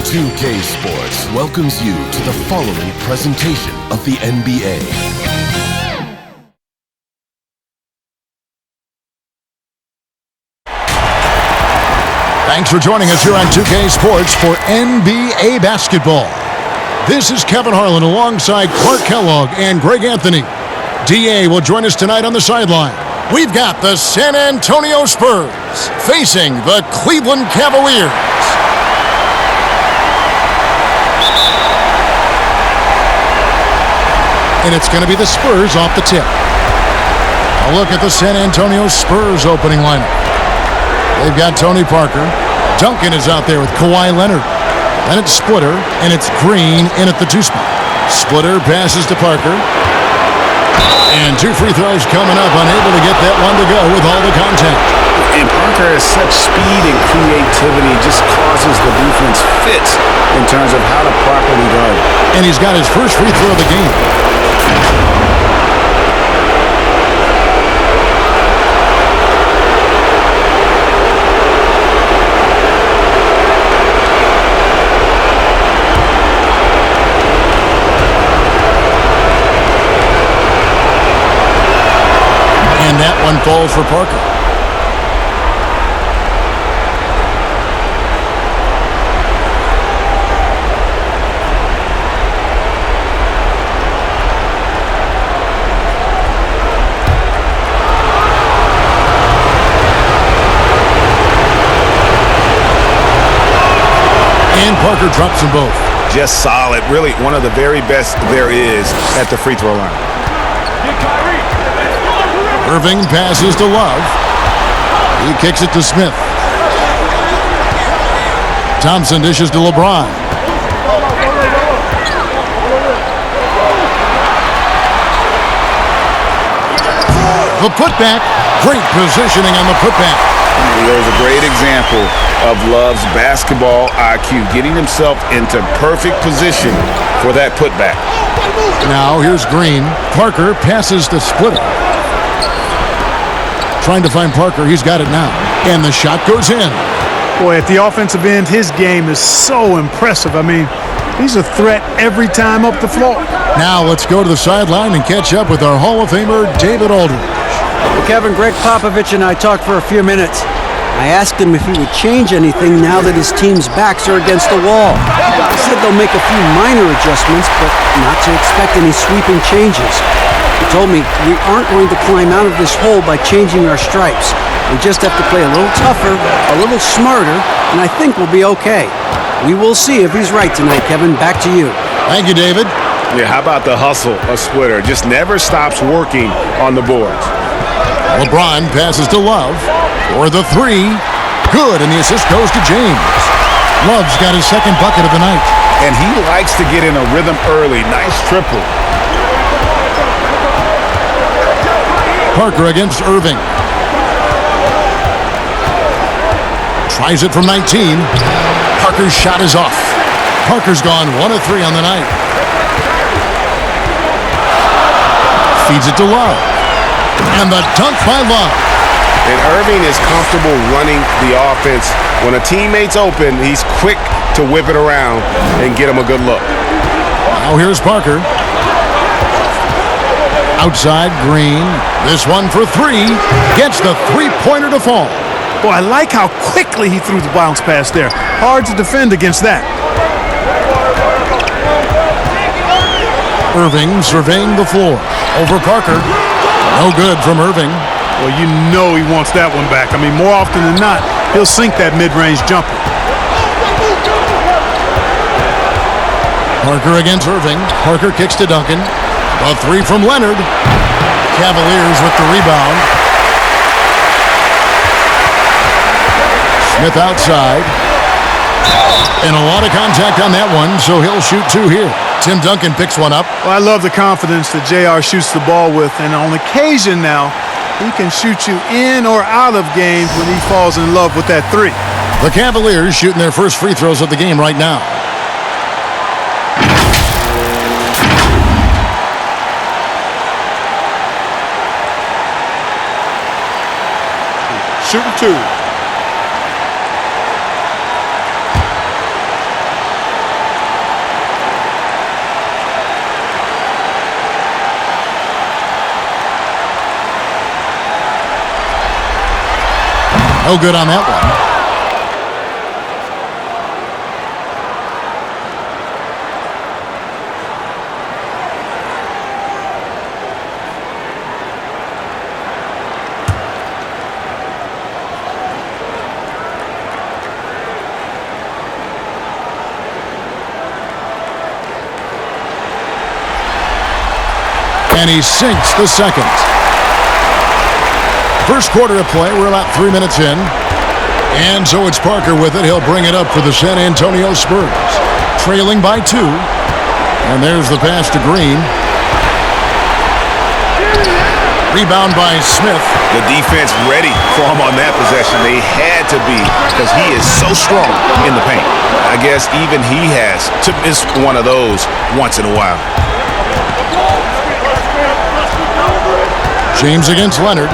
S2K Sports welcomes you to the following presentation of the NBA. Thanks for joining us here on 2K Sports for NBA basketball. This is Kevin Harlan alongside Clark Kellogg and Greg Anthony. DA will join us tonight on the sideline. We've got the San Antonio Spurs facing the Cleveland Cavaliers. And it's going to be the Spurs off the tip. A look at the San Antonio Spurs opening lineup. They've got Tony Parker. Duncan is out there with Kawhi Leonard. Then it's Splitter, and it's Green in at the two spot. Splitter passes to Parker. And two free throws coming up, unable to get that one to go with all the contact. And Parker has such speed and creativity, just causes the defense fits in terms of how to properly guard. And he's got his first free throw of the game. And that one falls for Parker. And Parker drops them both. Just solid. Really one of the very best there is at the free throw line. Irving passes to Love. He kicks it to Smith. Thompson dishes to LeBron. The putback. Great positioning on the putback. There's a great example of Love's basketball IQ, getting himself into perfect position for that putback. Now here's Green. Parker passes to Splitter. Trying to find Parker. He's got it now. And the shot goes in. Boy, at the offensive end, his game is so impressive. I mean, he's a threat every time up the floor. Now let's go to the sideline and catch up with our Hall of Famer, David Aldridge. Well, Kevin, Greg Popovich and I talked for a few minutes. I asked him if he would change anything now that his team's backs are against the wall. He said they'll make a few minor adjustments, but not to expect any sweeping changes. He told me we aren't going to climb out of this hole by changing our stripes. We just have to play a little tougher, a little smarter, and I think we'll be okay. We will see if he's right tonight, Kevin. Back to you. Thank you, David. Yeah, how about the hustle of Splitter? Just never stops working on the boards. LeBron passes to Love for the three. Good, and the assist goes to James. Love's got his second bucket of the night. And he likes to get in a rhythm early. Nice triple. Parker against Irving. Tries it from 19. Parker's shot is off. Parker's gone 1 of 3 on the night. Feeds it to Love. And the dunk by Love. And Irving is comfortable running the offense. When a teammate's open, he's quick to whip it around and get him a good look. Now here's Parker. Outside, Green. This one for 3. Gets the three-pointer to fall. Boy, I like how quickly he threw the bounce pass there. Hard to defend against that. Irving surveying the floor. Over Parker. No good from Irving. Well, you know he wants that one back. I mean, more often than not, he'll sink that mid-range jumper. Parker against Irving. Parker kicks to Duncan. A 3 from Leonard. Cavaliers with the rebound. Smith outside. And a lot of contact on that one, so he'll shoot 2 here. Tim Duncan picks one up. Well, I love the confidence that JR shoots the ball with, and on occasion now, he can shoot you in or out of games when he falls in love with that 3. The Cavaliers shooting their first free throws of the game right now. Shooting 2. No good on that one. And he sinks the second. First quarter of play, we're about 3 minutes in. And so it's Parker with it. He'll bring it up for the San Antonio Spurs. Trailing by 2. And there's the pass to Green. Rebound by Smith. The defense ready for him on that possession. They had to be, because he is so strong in the paint. I guess even he has to miss one of those once in a while. James against Leonard.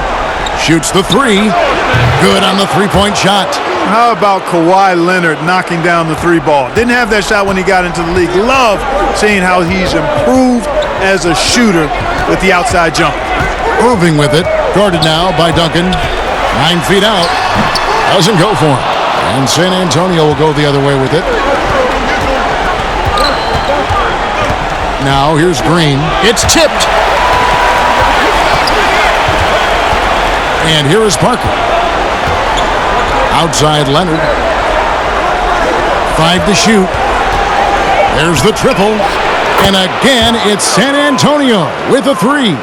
Shoots the 3. Good on the three-point shot. How about Kawhi Leonard knocking down the 3 ball? Didn't have that shot when he got into the league. Love seeing how he's improved as a shooter with the outside jump. Irving with it. Guarded now by Duncan. 9 feet out. Doesn't go for him. And San Antonio will go the other way with it. Now here's Green. It's tipped. And here is Parker. Outside Leonard. 5 to shoot. There's the triple. And again, it's San Antonio with a 3.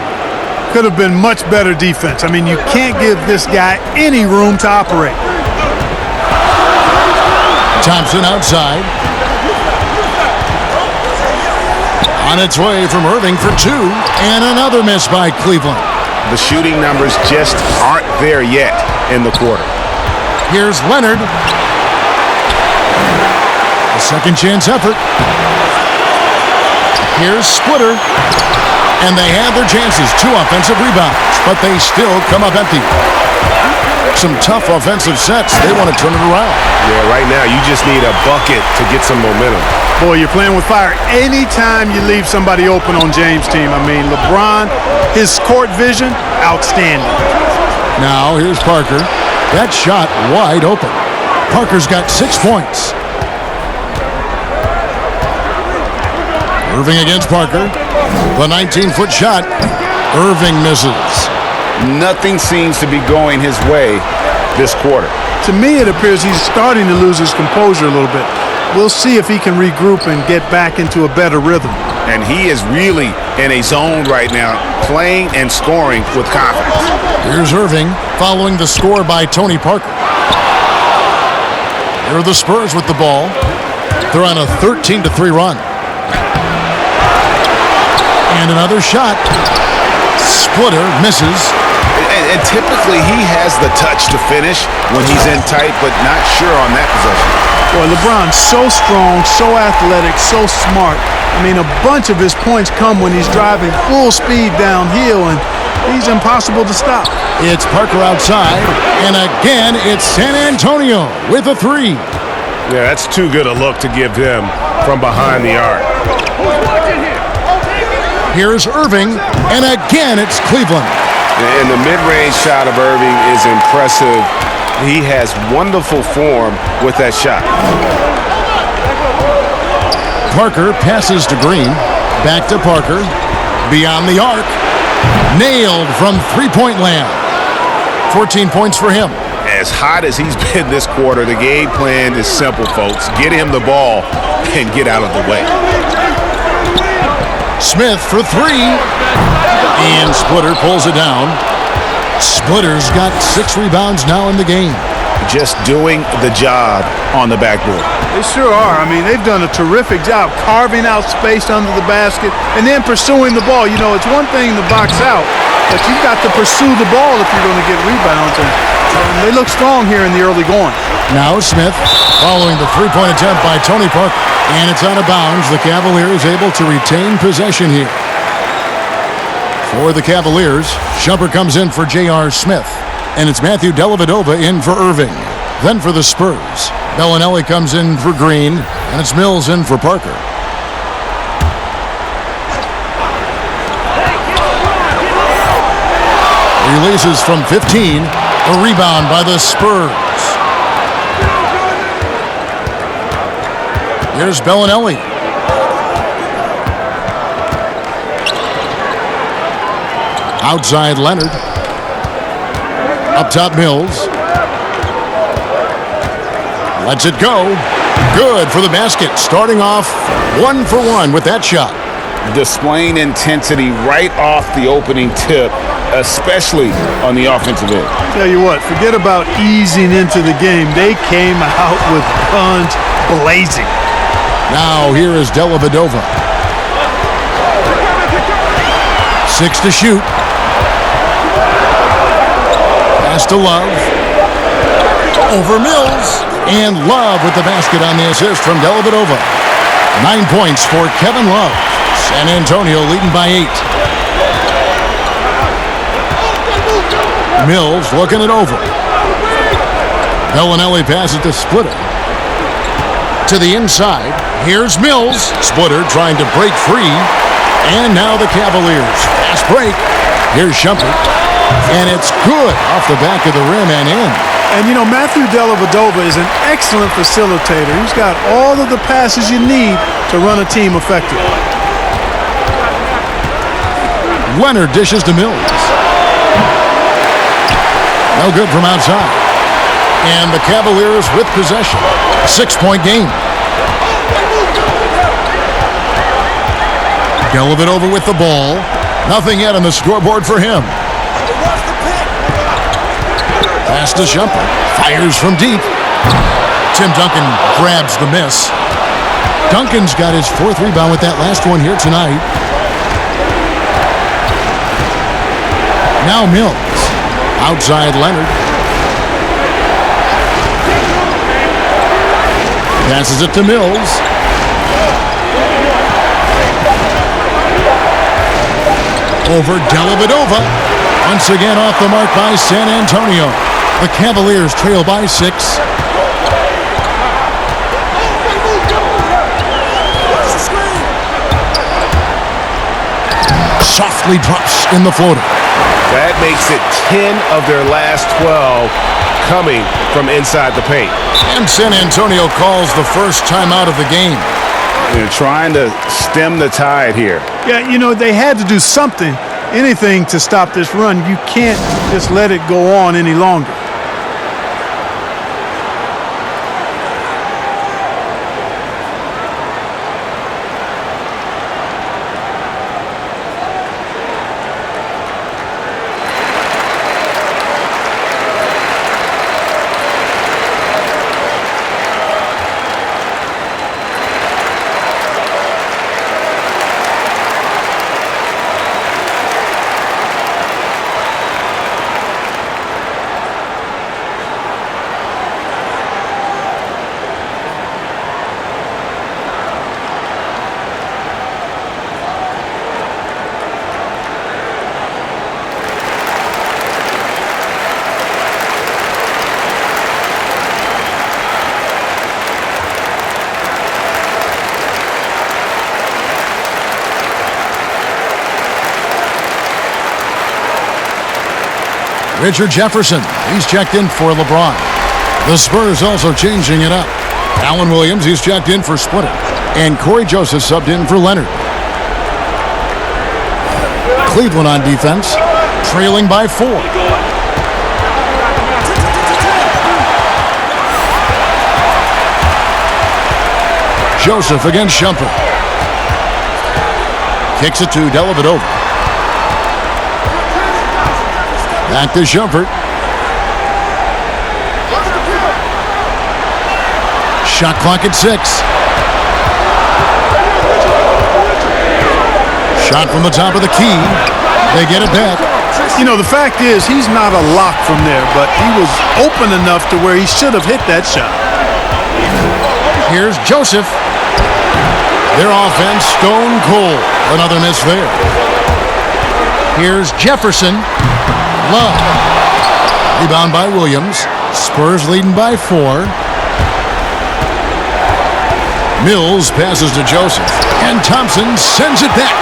Could have been much better defense. I mean, you can't give this guy any room to operate. Thompson outside. On its way from Irving for 2. And another miss by Cleveland. The shooting numbers just aren't there yet in the quarter. Here's Leonard. A second chance effort. Here's Splitter. And they have their chances. 2 offensive rebounds, but they still come up empty. Some tough offensive sets. They want to turn it around. Yeah, right now you just need a bucket to get some momentum. Boy, you're playing with fire anytime you leave somebody open on James' team. I mean, LeBron, his court vision, outstanding. Now here's Parker. That shot wide open. Parker's got 6 points. Irving against Parker. The 19-foot shot. Irving misses. Nothing seems to be going his way this quarter. To me, it appears he's starting to lose his composure a little bit. We'll see if he can regroup and get back into a better rhythm. And he is really in a zone right now, playing and scoring with confidence. Here's Irving following the score by Tony Parker. Here are the Spurs with the ball. They're on a 13-3 run. And another shot. Splitter misses. And typically he has the touch to finish when he's in tight, but not sure on that possession. Boy, LeBron's so strong, so athletic, so smart. I mean, a bunch of his points come when he's driving full speed downhill, and he's impossible to stop. It's Parker outside, and again, it's San Antonio with a 3. Yeah, that's too good a look to give him from behind the arc. Here's Irving, and again, it's Cleveland. And the mid-range shot of Irving is impressive. He has wonderful form with that shot. Parker passes to Green. Back to Parker. Beyond the arc. Nailed from three-point land. 14 points for him. As hot as he's been this quarter, the game plan is simple, folks. Get him the ball and get out of the way. Smith for 3. And Splitter pulls it down. Splitter's got 6 rebounds now in the game. Just doing the job on the backboard. They sure are. I mean, they've done a terrific job carving out space under the basket and then pursuing the ball. You know, it's one thing to box out, but you've got to pursue the ball if you're going to get rebounds. And they look strong here in the early going. Now Smith following the three-point attempt by Tony Parker. And it's out of bounds. The Cavaliers able to retain possession here. For the Cavaliers, Shumpert comes in for J.R. Smith. And it's Matthew Dellavedova in for Irving. Then for the Spurs, Bellinelli comes in for Green. And it's Mills in for Parker. Releases from 15. The rebound by the Spurs. Here's Bellinelli. Outside Leonard. Up top Mills. Lets it go. Good for the basket. Starting off 1 for 1 with that shot. Displaying intensity right off the opening tip, especially on the offensive end. Tell you what, forget about easing into the game. They came out with guns blazing. Now here is Dellavedova. 6 to shoot. Pass to Love. Over Mills. And Love with the basket on the assist from Dellavedova. 9 points for Kevin Love. San Antonio leading by 8. Mills looking it over. Bellinelli passes to Splitter. To the inside. Here's Mills. Splitter trying to break free. And now the Cavaliers. Fast break. Here's Shumpert. And it's good off the back of the rim and in. And, you know, Matthew Dellavedova is an excellent facilitator. He's got all of the passes you need to run a team effectively. Leonard dishes to Mills. No good from outside. And the Cavaliers with possession. 6-point game. Dellavedova with the ball. Nothing yet on the scoreboard for him. Pass to Shumpert. Fires from deep. Tim Duncan grabs the miss. Duncan's got his 4th rebound with that last one here tonight. Now Mills. Outside Leonard. Passes it to Mills. Over Dellavedova. Once again off the mark by San Antonio. The Cavaliers trail by 6. Softly drops in the floater. That makes it 10 of their last 12 coming from inside the paint. And San Antonio calls the first timeout of the game. They're trying to stem the tide here. Yeah, you know, they had to do something, anything to stop this run. You can't just let it go on any longer. Richard Jefferson, he's checked in for LeBron. The Spurs also changing it up. Alan Williams, he's checked in for Splitter. And Corey Joseph subbed in for Leonard. Cleveland on defense, trailing by 4. Joseph against Shumpert. Kicks it to Dellavedova. Back to Shumpert. Shot clock at 6. Shot from the top of the key. They get it back. You know, the fact is he's not a lock from there, but he was open enough to where he should have hit that shot. Here's Joseph. Their offense stone cold. Another miss there. Here's Jefferson. Love. Rebound by Williams. Spurs leading by 4. Mills passes to Joseph. And Thompson sends it back.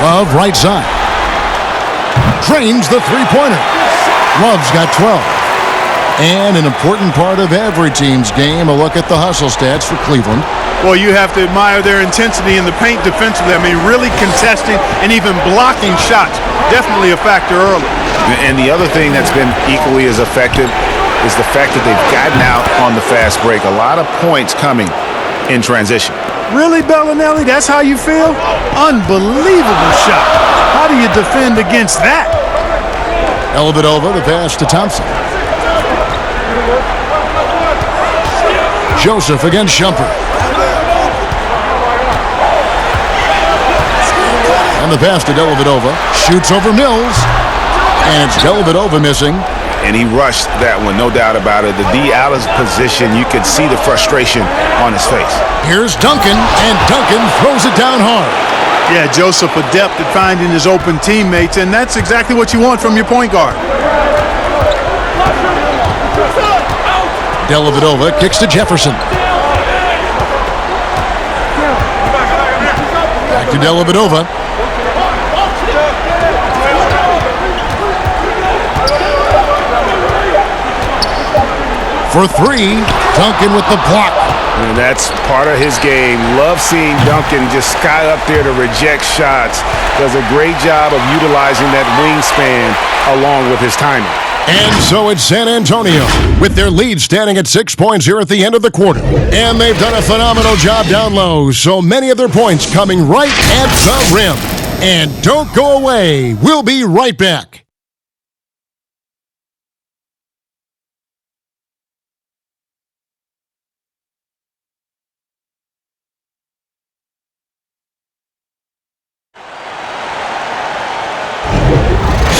Love right side. Drains the three-pointer. Love's got 12. And an important part of every team's game, a look at the hustle stats for Cleveland. Well, you have to admire their intensity in the paint defensively. I mean, really contesting and even blocking shots. Definitely a factor early. And the other thing that's been equally as effective is the fact that they've gotten out on the fast break. A lot of points coming in transition. Really, Bellinelli? That's how you feel? Unbelievable shot. How do you defend against that? Dellavedova, the pass to Thompson. Joseph against Shumpert. And the pass to Dellavedova. Shoots over Mills. And it's Dellavedova missing. And he rushed that one, no doubt about it. The D out of position, you could see the frustration on his face. Here's Duncan, and Duncan throws it down hard. Yeah, Joseph adept at finding his open teammates, and that's exactly what you want from your point guard. Dellavedova kicks to Jefferson. Back to Dellavedova. For three, Duncan with the block. And that's part of his game. Love seeing Duncan just sky up there to reject shots. Does a great job of utilizing that wingspan along with his timing. And so it's San Antonio with their lead standing at 6 points here at the end of the quarter. And they've done a phenomenal job down low. So many of their points coming right at the rim. And don't go away. We'll be right back.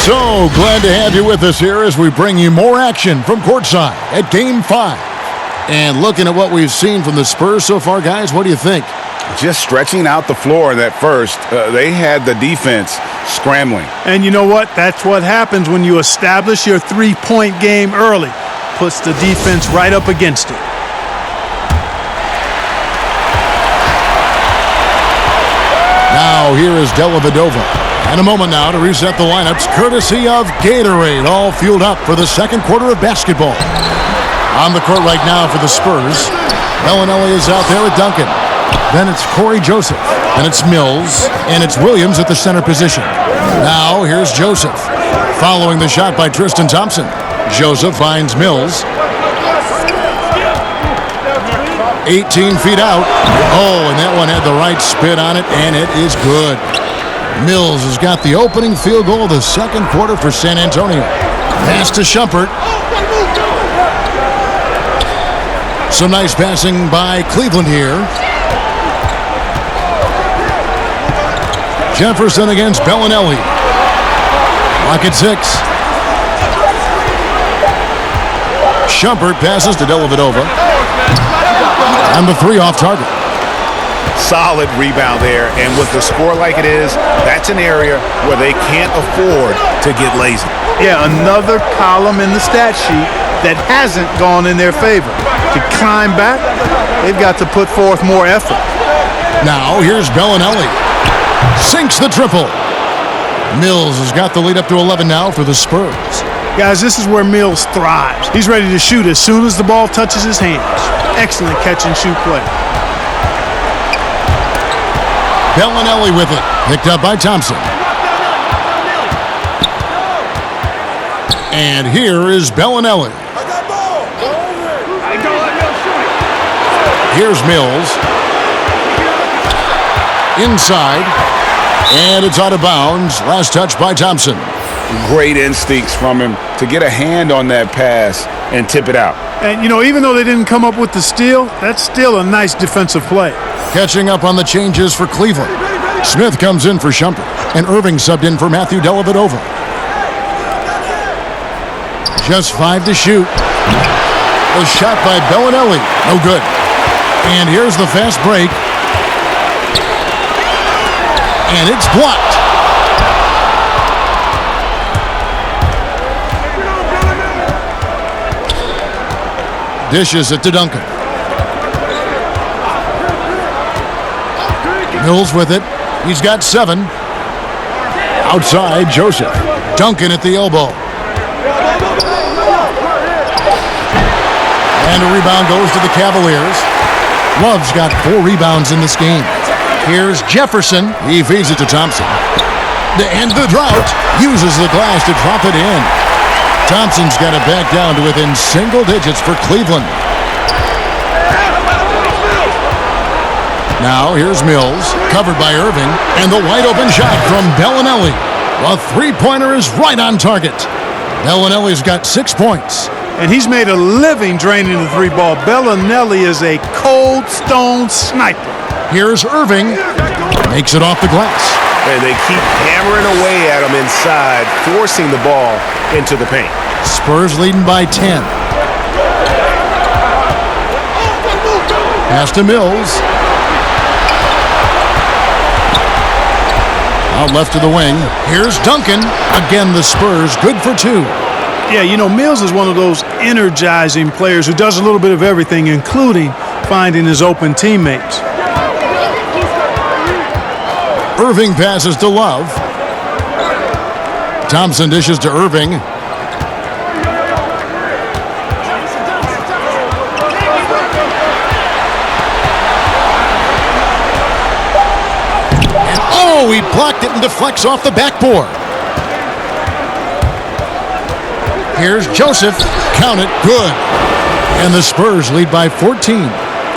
So glad to have you with us here as we bring you more action from courtside at Game 5. And looking at what we've seen from the Spurs so far, guys, what do you think? Just stretching out the floor in that first. They had the defense scrambling. And you know what? That's what happens when you establish your three-point game early. Puts the defense right up against it. Now here is Dellavedova. And a moment now to reset the lineups, courtesy of Gatorade, all fueled up for the second quarter of basketball. On the court right now for the Spurs, Bellinelli is out there with Duncan. Then it's Corey Joseph, and it's Mills, and it's Williams at the center position. Now here's Joseph, following the shot by Tristan Thompson. Joseph finds Mills. 18 feet out. Oh, and that one had the right spin on it, and it is good. Mills has got the opening field goal of the second quarter for San Antonio. Pass to Shumpert. Some nice passing by Cleveland here. Jefferson against Bellinelli. Clock at 6. Shumpert passes to Dellavedova. And the three off target. Solid rebound there, and with the score like it is, that's an area where they can't afford to get lazy. Yeah, another column in the stat sheet that hasn't gone in their favor. To climb back, they've got to put forth more effort. Now here's Bellinelli. Sinks the triple. Mills has got the lead up to 11 now for the Spurs. Guys, this is where Mills thrives. He's ready to shoot as soon as the ball touches his hands. Excellent catch and shoot play. Bellinelli with it. Picked up by Thompson. And here is Bellinelli. Here's Mills. Inside. And it's out of bounds. Last touch by Thompson. Great instincts from him to get a hand on that pass and tip it out. And, you know, even though they didn't come up with the steal, that's still a nice defensive play. Catching up on the changes for Cleveland. Smith comes in for Shumpert, and Irving subbed in for Matthew Dellavedova. Just 5 to shoot. A shot by Bellinelli. No good. And here's the fast break. And it's blocked. Dishes it to Duncan. Mills with it. He's got 7. Outside, Joseph. Duncan at the elbow. And a rebound goes to the Cavaliers. Love's got 4 rebounds in this game. Here's Jefferson. He feeds it to Thompson. To end the drought, uses the glass to drop it in. Thompson's got it back down to within single digits for Cleveland. Now here's Mills, covered by Irving, and the wide open shot from Bellinelli. A three-pointer is right on target. Bellinelli's got 6 points. And he's made a living draining the 3-ball. Bellinelli is a cold stone sniper. Here's Irving. Makes it off the glass. And they keep hammering away at him inside, forcing the ball into the paint. Spurs leading by 10. Pass to Mills. Out left to the wing. Here's Duncan. Again, the Spurs good for 2. Yeah, you know, Mills is one of those energizing players who does a little bit of everything, including finding his open teammates. Irving passes to Love. Thompson dishes to Irving. And oh, he blocked it and deflects off the backboard. Here's Joseph. Count it. Good. And the Spurs lead by 14.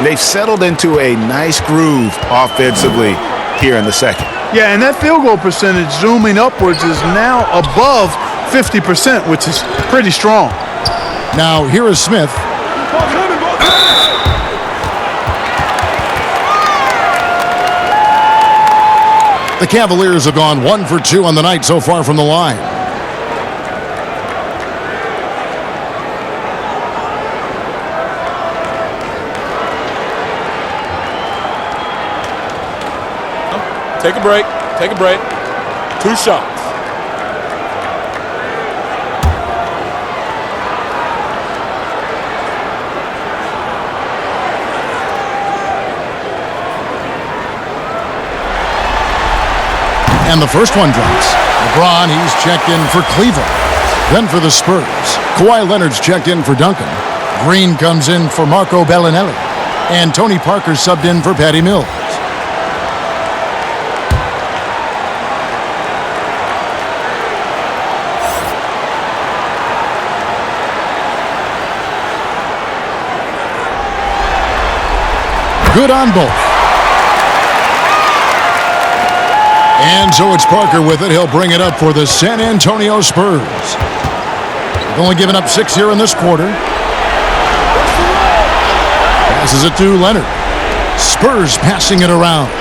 They've settled into a nice groove offensively here in the second. Yeah, and that field goal percentage zooming upwards is now above 50%, which is pretty strong. Now, here is Smith. The Cavaliers have gone 1 for 2 on the night so far from the line. Take a break. Take a break. 2 shots. And the first one drops. LeBron, he's checked in for Cleveland. Then for the Spurs, Kawhi Leonard's checked in for Duncan. Green comes in for Marco Bellinelli. And Tony Parker subbed in for Patty Mills. Good on both. And so it's Parker with it. He'll bring it up for the San Antonio Spurs. They've only given up 6 here in this quarter. Passes it to Leonard. Spurs passing it around.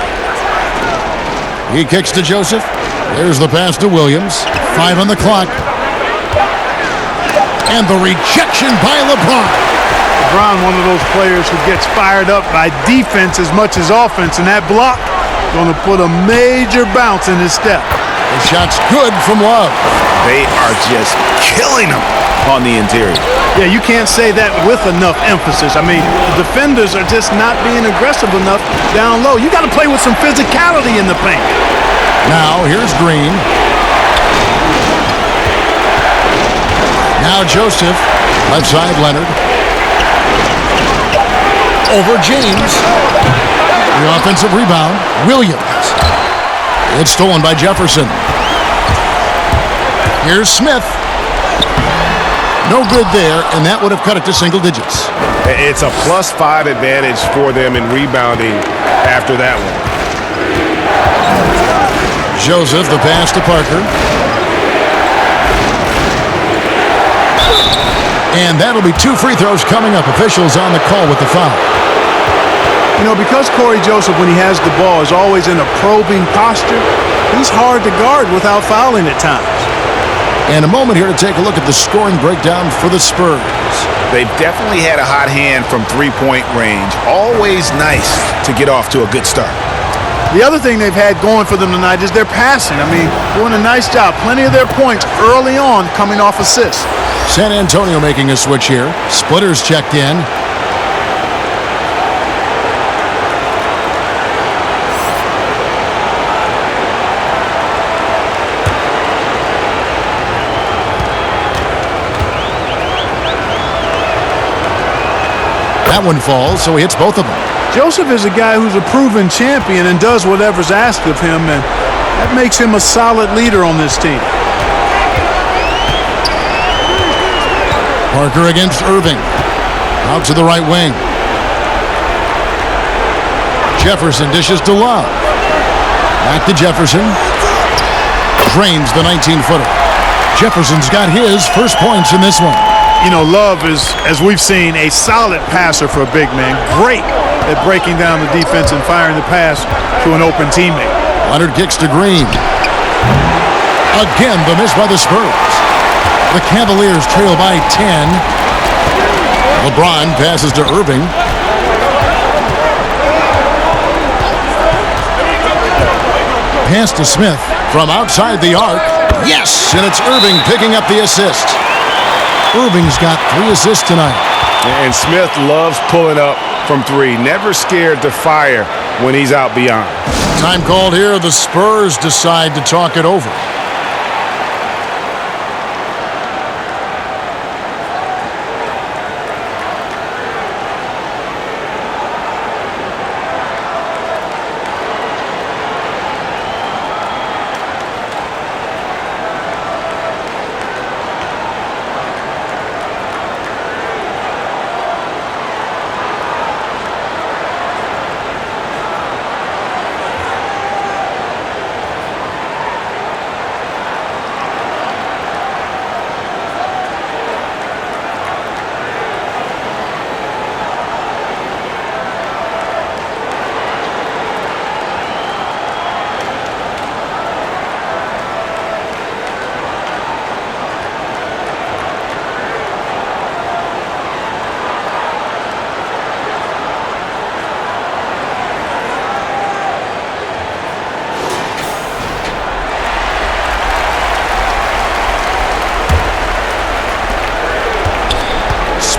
He kicks to Joseph. There's the pass to Williams. 5 on the clock. And the rejection by LeBron. LeBron, one of those players who gets fired up by defense as much as offense, and that block going to put a major bounce in his step. The shot's good from Love. They are just killing him on the interior. Yeah, you can't say that with enough emphasis. I mean, the defenders are just not being aggressive enough down low. You got to play with some physicality in the paint. Now, here's Green. Now Joseph. Left side, Leonard. Over James. The offensive rebound, Williams. It's stolen by Jefferson. Here's Smith. No good there, and that would have cut it to single digits. It's a +5 advantage for them in rebounding after that one. Joseph, the pass to Parker. And that'll be 2 free throws coming up. Officials on the call with the foul. You know, because Corey Joseph, when he has the ball, is always in a probing posture, he's hard to guard without fouling at times. And a moment here to take a look at the scoring breakdown for the Spurs. They've definitely had a hot hand from three-point range. Always nice to get off to a good start. The other thing they've had going for them tonight is their passing. I mean, doing a nice job. Plenty of their points early on coming off assists. San Antonio making a switch here. Splitters checked in. That one falls, so he hits both of them. Joseph is a guy who's a proven champion and does whatever's asked of him, and that makes him a solid leader on this team. Parker against Irving. Out to the right wing. Jefferson dishes to Love. Back to Jefferson. Drains the 19-footer. Jefferson's got his first points in this one. You know, Love is, as we've seen, a solid passer for a big man. Great at breaking down the defense and firing the pass to an open teammate. Leonard kicks to Green. Again, the miss by the Spurs. The Cavaliers trail by 10. LeBron passes to Irving. Pass to Smith from outside the arc. Yes, and it's Irving picking up the assist. Irving's got 3 assists tonight. And Smith loves pulling up from 3. Never scared to fire when he's out beyond. Time called here. The Spurs decide to talk it over.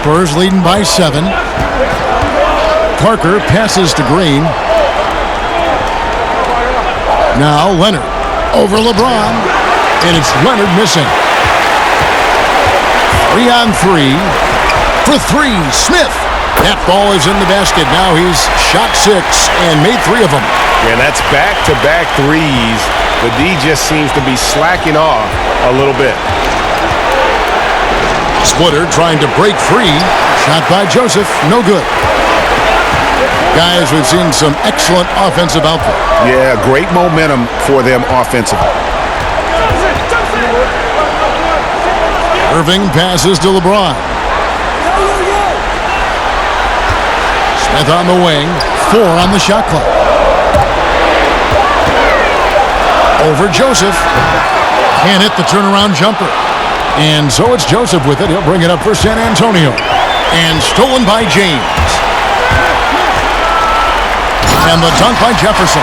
Spurs leading by 7. Parker passes to Green. Now Leonard over LeBron. And it's Leonard missing. 3 on 3. For 3, Smith. That ball is in the basket. Now he's shot 6 and made 3 of them. Yeah, that's back-to-back threes. The D just seems to be slacking off a little bit. Splitter trying to break free. Shot by Joseph. No good. Guys, we've seen some excellent offensive output. Yeah, great momentum for them offensively. Irving passes to LeBron. Smith on the wing. 4 on the shot clock. Over Joseph. Can't hit the turnaround jumper. And so it's Joseph with it. He'll bring it up for San Antonio. And stolen by James. And the dunk by Jefferson.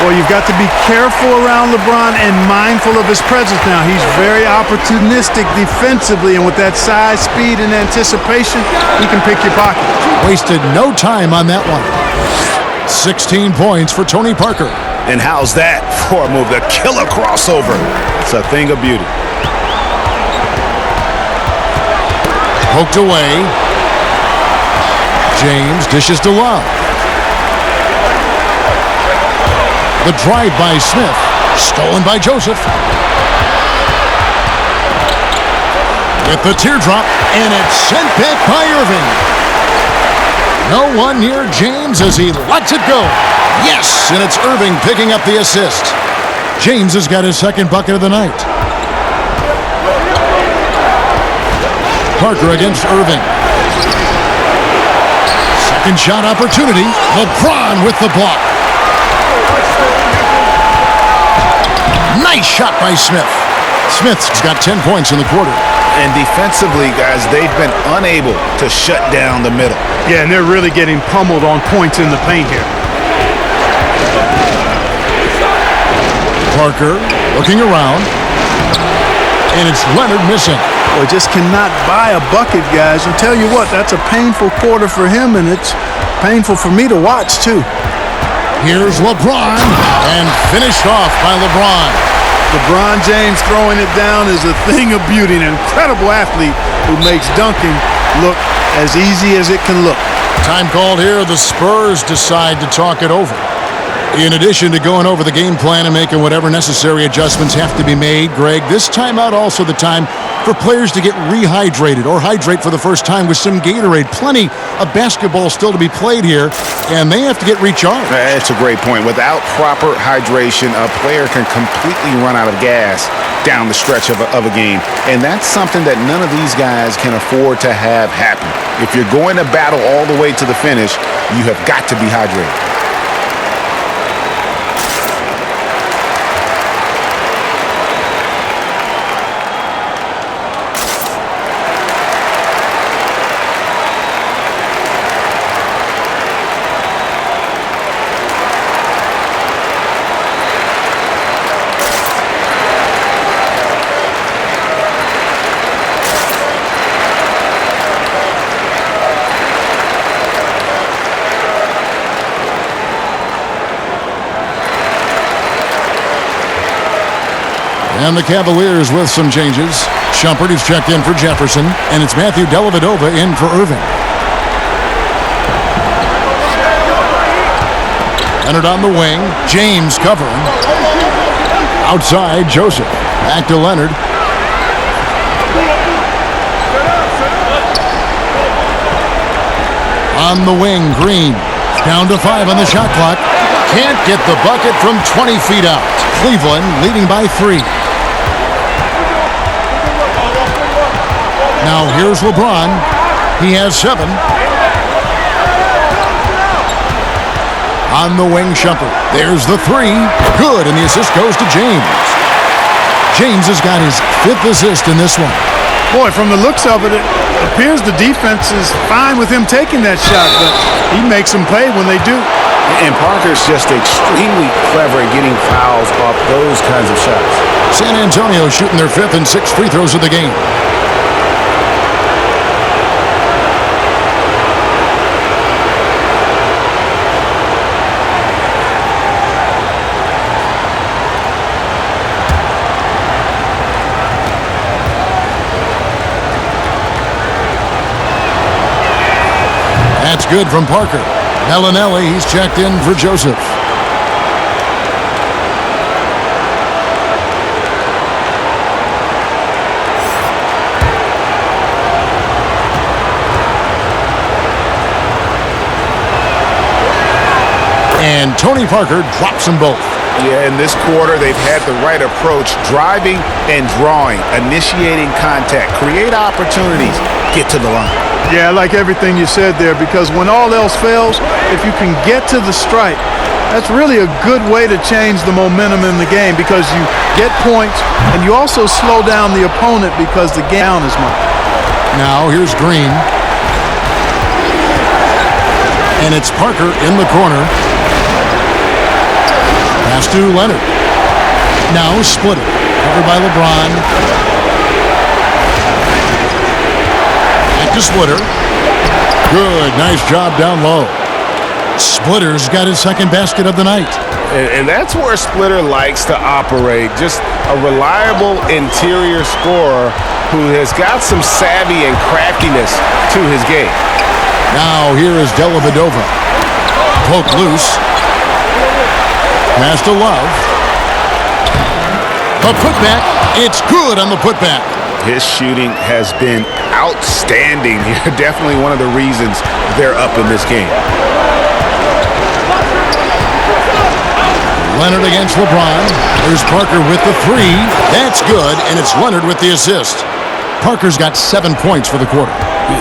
Well, you've got to be careful around LeBron and mindful of his presence now. He's very opportunistic defensively, and with that size, speed, and anticipation, he can pick your pocket. Wasted no time on that one. 16 points for Tony Parker. And how's that for a move? The killer crossover. It's a thing of beauty. Poked away. James dishes to Love. The drive by Smith. Stolen by Joseph. With the teardrop. And it's sent back by Irving. No one near James as he lets it go. Yes, and it's Irving picking up the assist. James has got his second bucket of the night. Parker against Irving. Second shot opportunity. LeBron with the block. Nice shot by Smith. Smith's got 10 points in the quarter. And defensively, guys, they've been unable to shut down the middle. Yeah, and they're really getting pummeled on points in the paint here. Parker looking around. And it's Leonard missing. Well, just cannot buy a bucket, guys. I'll tell you what, that's a painful quarter for him, and it's painful for me to watch, too. Here's LeBron, and finished off by LeBron. LeBron James throwing it down is a thing of beauty, an incredible athlete who makes dunking look as easy as it can look. Time called here. The Spurs decide to talk it over. In addition to going over the game plan and making whatever necessary adjustments have to be made, Greg, this timeout also the time for players to get rehydrated or hydrate for the first time with some Gatorade. Plenty of basketball still to be played here, and they have to get recharged. That's a great point. Without proper hydration, a player can completely run out of gas down the stretch of a game, and that's something that none of these guys can afford to have happen. If you're going to battle all the way to the finish, you have got to be hydrated. And the Cavaliers with some changes. Shumpert is checked in for Jefferson, and it's Matthew Dellavedova in for Irving. Leonard on the wing. James covering. Outside, Joseph. Back to Leonard. On the wing, Green. Down to 5 on the shot clock. Can't get the bucket from 20 feet out. Cleveland leading by 3. Now here's LeBron. He has 7. On the wing, Shumpert. There's the 3. Good, and the assist goes to James. James has got his 5th assist in this one. Boy, from the looks of it, it appears the defense is fine with him taking that shot, but he makes them pay when they do. And Parker's just extremely clever at getting fouls off those kinds of shots. San Antonio shooting their 5th and 6th free throws of the game. That's good from Parker. Bellinelli, he's checked in for Joseph. And Tony Parker drops them both. Yeah, in this quarter, they've had the right approach, driving and drawing, initiating contact, create opportunities, get to the line. Yeah, I like everything you said there, because when all else fails, if you can get to the stripe, that's really a good way to change the momentum in the game, because you get points and you also slow down the opponent because the game down is much. Now here's Green. And it's Parker in the corner. Pass to Leonard. Now split it. Covered by LeBron. To Splitter. Good, nice job down low. Splitter's got his 2nd basket of the night. And that's where Splitter likes to operate. Just a reliable interior scorer who has got some savvy and craftiness to his game. Now here is Dellavedova. Poke loose. Pass to Love. A putback. It's good on the putback. His shooting has been outstanding. Definitely one of the reasons they're up in this game. Leonard against LeBron. There's Parker with the 3. That's good, and it's Leonard with the assist. Parker's got 7 points for the quarter.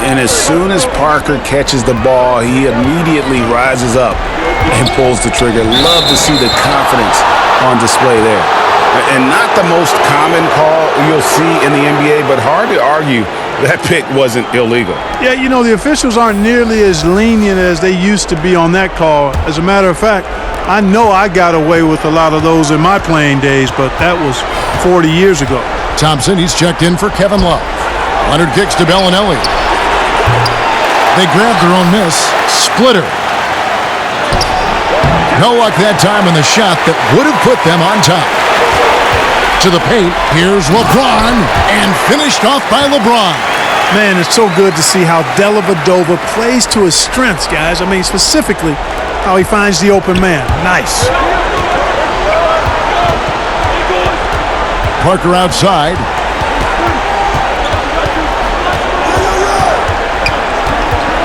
And as soon as Parker catches the ball, he immediately rises up and pulls the trigger. Love to see the confidence on display there. And not the most common call you'll see in the NBA, but hard to argue that pick wasn't illegal. Yeah, you know, the officials aren't nearly as lenient as they used to be on that call. As a matter of fact, I know I got away with a lot of those in my playing days, but that was 40 years ago. Thompson, he's checked in for Kevin Love. Leonard kicks to Bellinelli. They grabbed their own miss. Splitter. No luck that time in the shot that would have put them on top. To the paint, here's LeBron, and finished off by LeBron. Man, it's so good to see how Dellavedova plays to his strengths, guys. I mean, specifically how he finds the open man. Nice. Parker outside.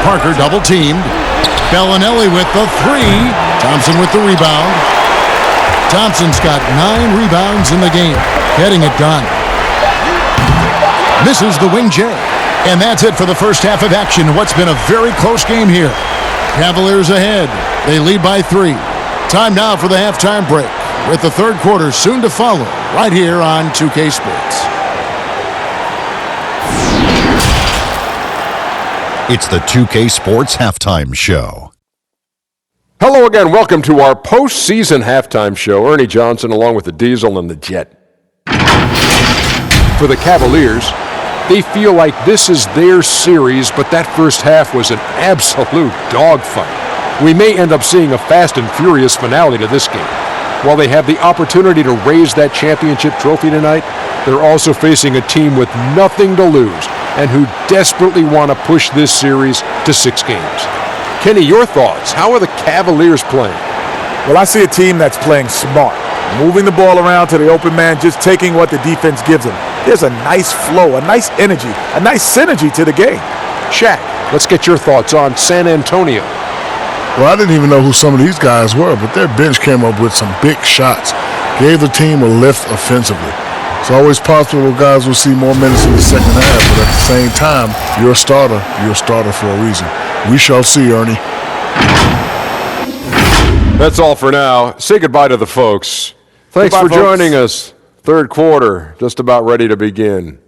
Parker double teamed. Bellinelli with the three. Thompson with the rebound. Thompson's got 9 rebounds in the game, getting it done. Misses the wing J. And that's it for the first half of action. What's been a very close game here. Cavaliers ahead. They lead by 3. Time now for the halftime break, with the third quarter soon to follow, right here on 2K Sports. It's the 2K Sports Halftime Show. Hello again. Welcome to our postseason halftime show. Ernie Johnson along with the Diesel and the Jet. For the Cavaliers, they feel like this is their series, but that first half was an absolute dogfight. We may end up seeing a fast and furious finale to this game. While they have the opportunity to raise that championship trophy tonight, they're also facing a team with nothing to lose and who desperately want to push this series to 6 games. Kenny, your thoughts? How are the Cavaliers playing? Well, I see a team that's playing smart, moving the ball around to the open man, just taking what the defense gives them. There's a nice flow, a nice energy, a nice synergy to the game. Shaq, let's get your thoughts on San Antonio. Well, I didn't even know who some of these guys were, but their bench came up with some big shots, gave the team a lift offensively. It's always possible guys will see more minutes in the second half, but at the same time, you're a starter for a reason. We shall see, Ernie. That's all for now. Say goodbye to the folks. Thanks Goodbye, for folks. joining us. Third quarter, just about ready to begin.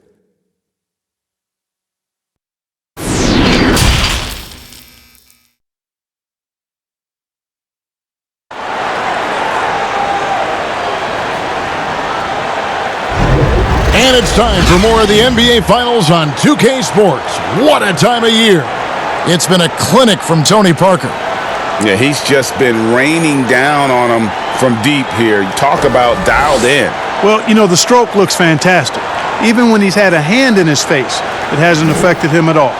And it's time for more of the NBA Finals on 2K Sports. What a time of year. It's been a clinic from Tony Parker. Yeah, he's just been raining down on him from deep here. You talk about dialed in. Well, you know, the stroke looks fantastic. Even when he's had a hand in his face, it hasn't affected him at all.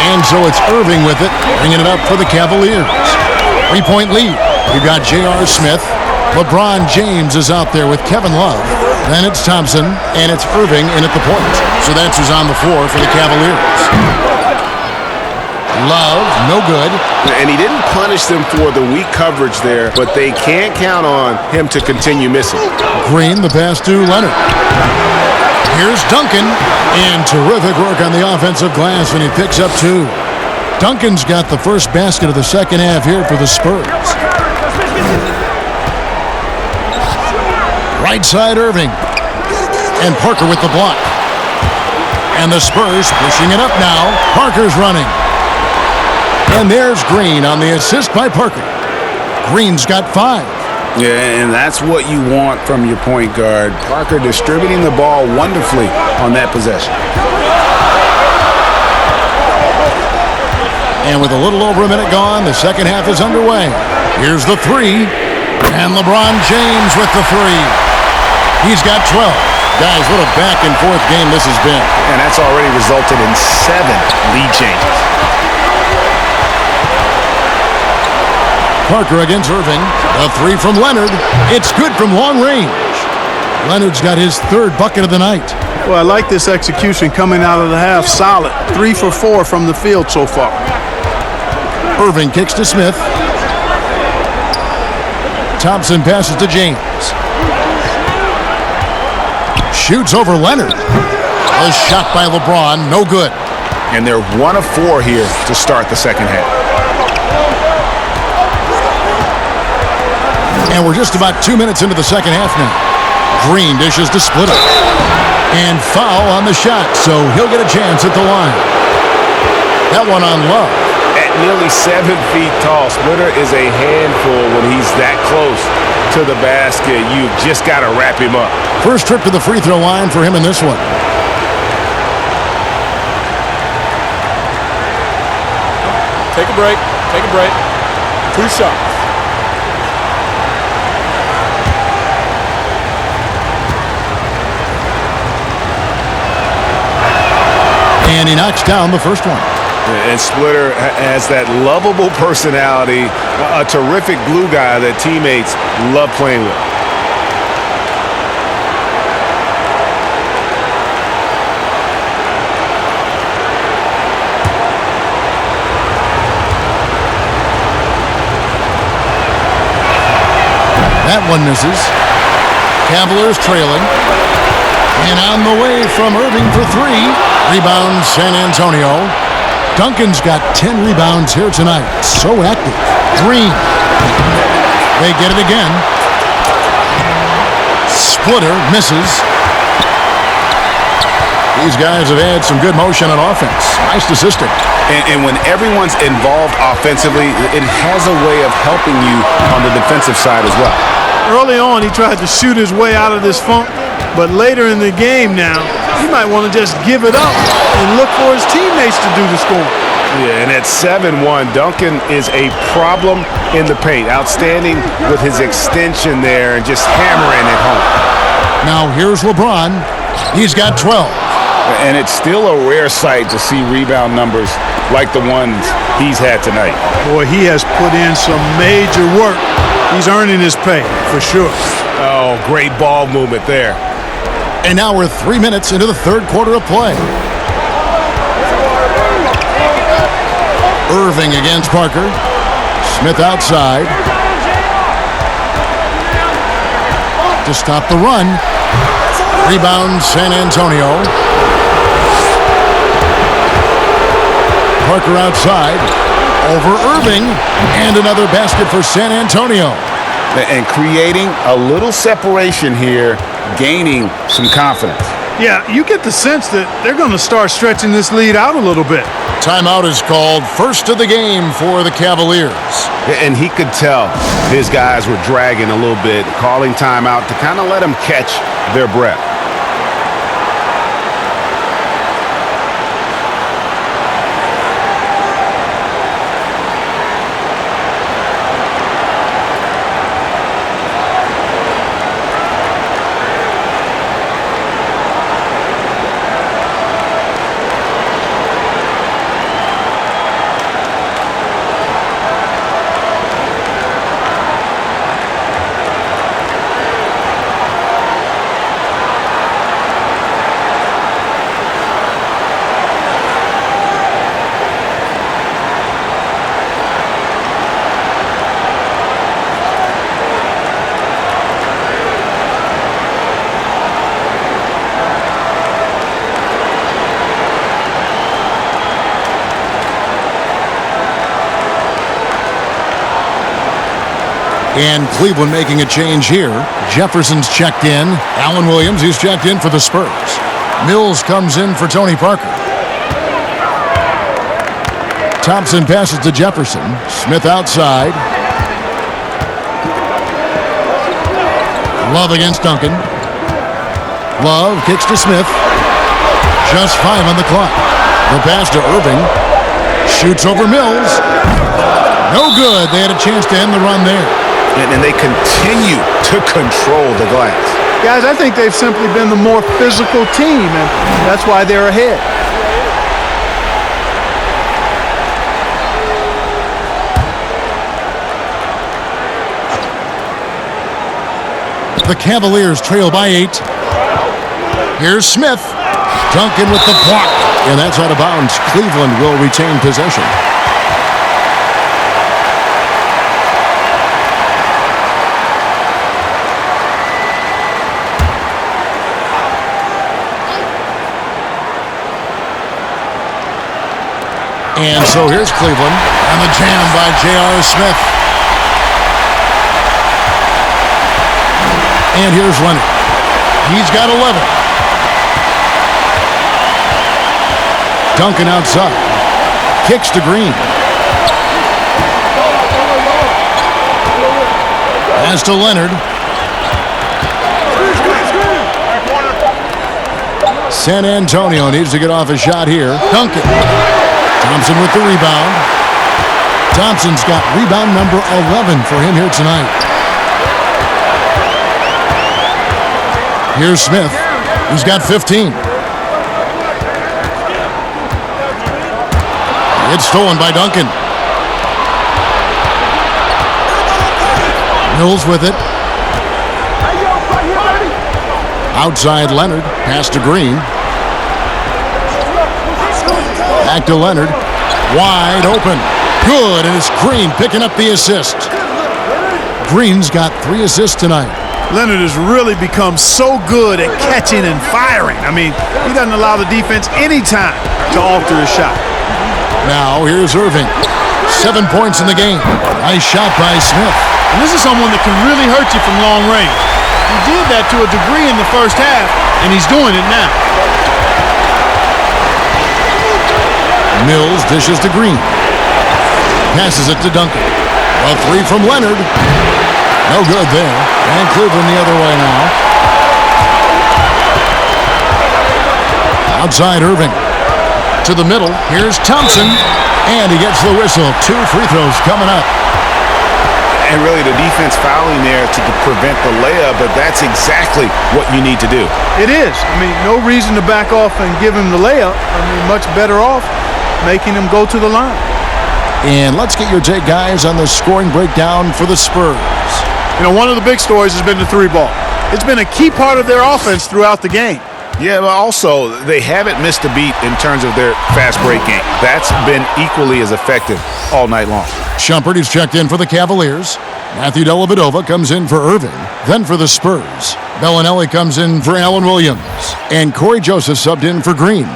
And so it's Irving with it, bringing it up for the Cavaliers. 3-point lead. We've got J.R. Smith. LeBron James is out there with Kevin Love. Then it's Thompson, and it's Irving in at the point. So that's who's on the floor for the Cavaliers. Love, no good. And he didn't punish them for the weak coverage there, but they can't count on him to continue missing. Green, the pass to Leonard. Here's Duncan, and terrific work on the offensive glass, and he picks up 2. Duncan's got the first basket of the second half here for the Spurs. Right side, Irving. And Parker with the block. And the Spurs pushing it up now. Parker's running. And there's Green on the assist by Parker. Green's got 5. Yeah, and that's what you want from your point guard. Parker distributing the ball wonderfully on that possession. And with a little over a minute gone, the second half is underway. Here's the 3. And LeBron James with the 3. He's got 12. Guys, what a back-and-forth game this has been. And that's already resulted in 7 lead changes. Parker against Irving. A 3 from Leonard. It's good from long range. Leonard's got his 3rd bucket of the night. Well, I like this execution coming out of the half. Solid. 3 for 4 from the field so far. Irving kicks to Smith. Thompson passes to James. Shoots over Leonard. A shot by LeBron, no good. And they're 1 of 4 here to start the second half. And we're just about 2 minutes into the second half now. Green dishes to Splitter. And foul on the shot, so he'll get a chance at the line. That one on Love. At nearly 7 feet tall, Splitter is a handful when he's that close to the basket. You've just got to wrap him up. First trip to the free throw line for him in this one. Take a break. Take a break. 2 shots. And he knocks down the first one. And Splitter has that lovable personality, a terrific glue guy that teammates love playing with. That one misses. Cavaliers trailing. And on the way from Irving for three. Rebound San Antonio. Duncan's got 10 rebounds here tonight. So active. Green. They get it again. Splitter misses. These guys have had some good motion on offense. Nice assisting. And when everyone's involved offensively, it has a way of helping you on the defensive side as well. Early on, he tried to shoot his way out of this funk, but later in the game now, he might want to just give it up and look for his teammates to do the scoring. Yeah, and at 7-1, Duncan is a problem in the paint. Outstanding with his extension there and just hammering it home. Now here's LeBron. He's got 12. And it's still a rare sight to see rebound numbers like the ones he's had tonight. Boy, he has put in some major work. He's earning his pay, for sure. Oh, great ball movement there. And now we're 3 minutes into the third quarter of play. Irving against Parker. Smith outside. To stop the run. Rebound San Antonio. Parker outside. Over Irving. And another basket for San Antonio. And creating a little separation here, gaining some confidence. Yeah, you get the sense that they're going to start stretching this lead out a little bit. Timeout is called. First of the game for the Cavaliers. And he could tell his guys were dragging a little bit, calling timeout to kind of let them catch their breath. And Cleveland making a change here. Jefferson's checked in. Allen Williams, he's checked in for the Spurs. Mills comes in for Tony Parker. Thompson passes to Jefferson. Smith outside. Love against Duncan. Love kicks to Smith. Just 5 on the clock. The pass to Irving. Shoots over Mills. No good. They had a chance to end the run there. And they continue to control the glass. Guys, I think they've simply been the more physical team, and that's why they're ahead. The Cavaliers trail by 8. Here's Smith. Duncan with the block. And that's out of bounds. Cleveland will retain possession. And so here's Cleveland on the jam by J.R. Smith. And here's Leonard. He's got 11. Duncan outside. Kicks to Green. Pass to Leonard. San Antonio needs to get off a shot here. Duncan. Thompson with the rebound. Thompson's got rebound number 11 for him here tonight. Here's Smith. He's got 15. It's stolen by Duncan. Mills with it. Outside Leonard. Pass to Green. Back to Leonard. Wide open. Good, and it's Green picking up the assist. Green's got 3 assists tonight. Leonard has really become so good at catching and firing. I mean, he doesn't allow the defense any time to alter his shot. Now here's Irving. 7 points in the game. Nice shot by Smith. And this is someone that can really hurt you from long range. He did that to a degree in the first half, and he's doing it now. Mills dishes to Green. Passes it to Duncan. A 3 from Leonard. No good there. And Cleveland the other way now. Outside Irving. To the middle. Here's Thompson. And he gets the whistle. 2 free throws coming up. And really the defense fouling there to prevent the layup, but that's exactly what you need to do. It is. I mean, no reason to back off and give him the layup. I mean, much better off making him go to the line. And let's get your take, guys, on the scoring breakdown for the Spurs. You know, one of the big stories has been the 3-ball. It's been a key part of their offense throughout the game. Yeah, but also they haven't missed a beat in terms of their fast break game. That's been equally as effective all night long. Shumpert is checked in for the Cavaliers. Matthew Dellavedova comes in for Irving. Then for the Spurs, Bellinelli comes in for Allen Williams. And Corey Joseph subbed in for Green.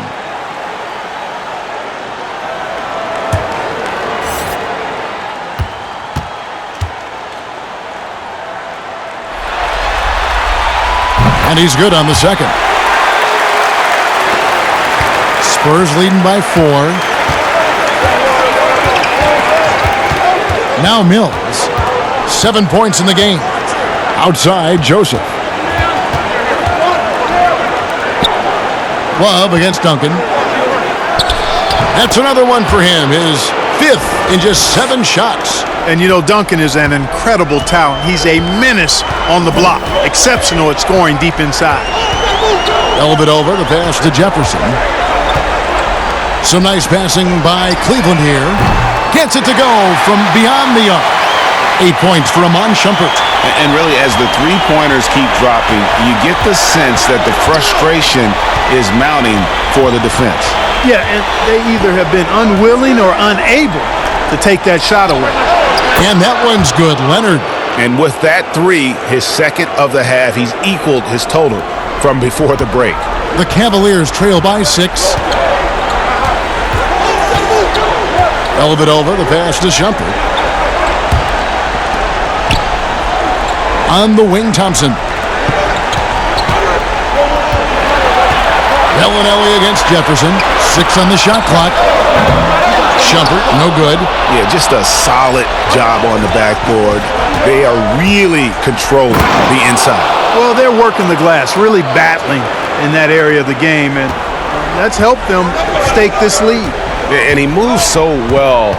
And he's good on the second. Spurs leading by 4. Now Mills. 7 points in the game. Outside Joseph. Love against Duncan. That's another one for him. His 5th in just 7 shots. And you know, Duncan is an incredible talent. He's a menace on the block. Exceptional at scoring deep inside. Dellavedova, the pass to Jefferson. Some nice passing by Cleveland here. Gets it to go from beyond the arc. 8 points for Amon Shumpert. And really, as the 3-pointers keep dropping, you get the sense that the frustration is mounting for the defense. Yeah, and they either have been unwilling or unable to take that shot away. And that one's good, Leonard. And with that 3, his second of the half, he's equaled his total from before the break. The Cavaliers trail by 6. Dellavedova, the pass to Shumpert. On the wing, Thompson. Bellinelli against Jefferson. 6 on the shot clock. Shumpert, no good. Yeah, just a solid job on the backboard. They are really controlling the inside. Well, they're working the glass, really battling in that area of the game, and that's helped them stake this lead. And he moves so well.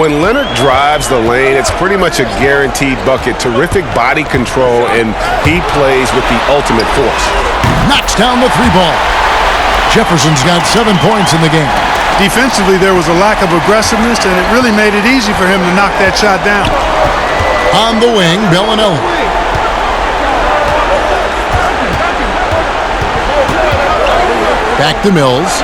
When Leonard drives the lane, it's pretty much a guaranteed bucket. Terrific body control, and he plays with the ultimate force. Knocks down the 3-ball. Jefferson's got 7 points in the game. Defensively, there was a lack of aggressiveness, and it really made it easy for him to knock that shot down. On the wing, Bellinelli. Back to Mills.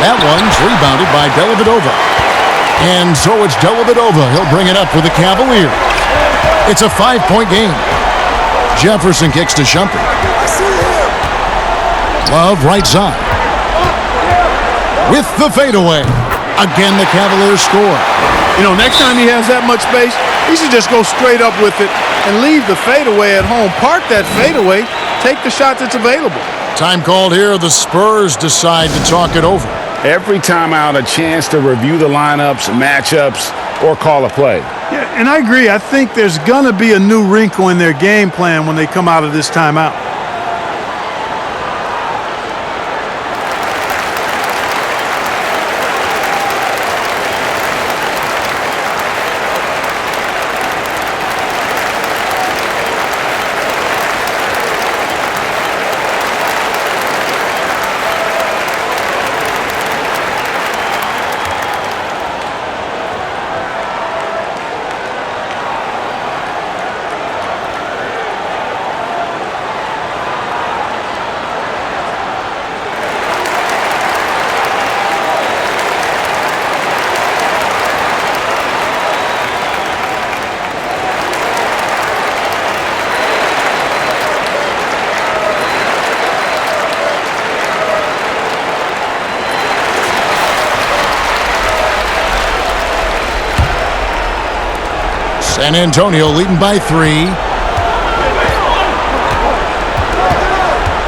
That one's rebounded by Dellavedova. And so it's Dellavedova. He'll bring it up for the Cavaliers. It's a 5-point game. Jefferson kicks to Shumpert. Love right side. With the fadeaway. Again, the Cavaliers score. You know, next time he has that much space, he should just go straight up with it and leave the fadeaway at home. Park that fadeaway. Take the shot that's available. Time called here. The Spurs decide to talk it over. Every timeout, a chance to review the lineups, matchups, or call a play. Yeah, and I agree. I think there's going to be a new wrinkle in their game plan when they come out of this timeout. San Antonio leading by 3.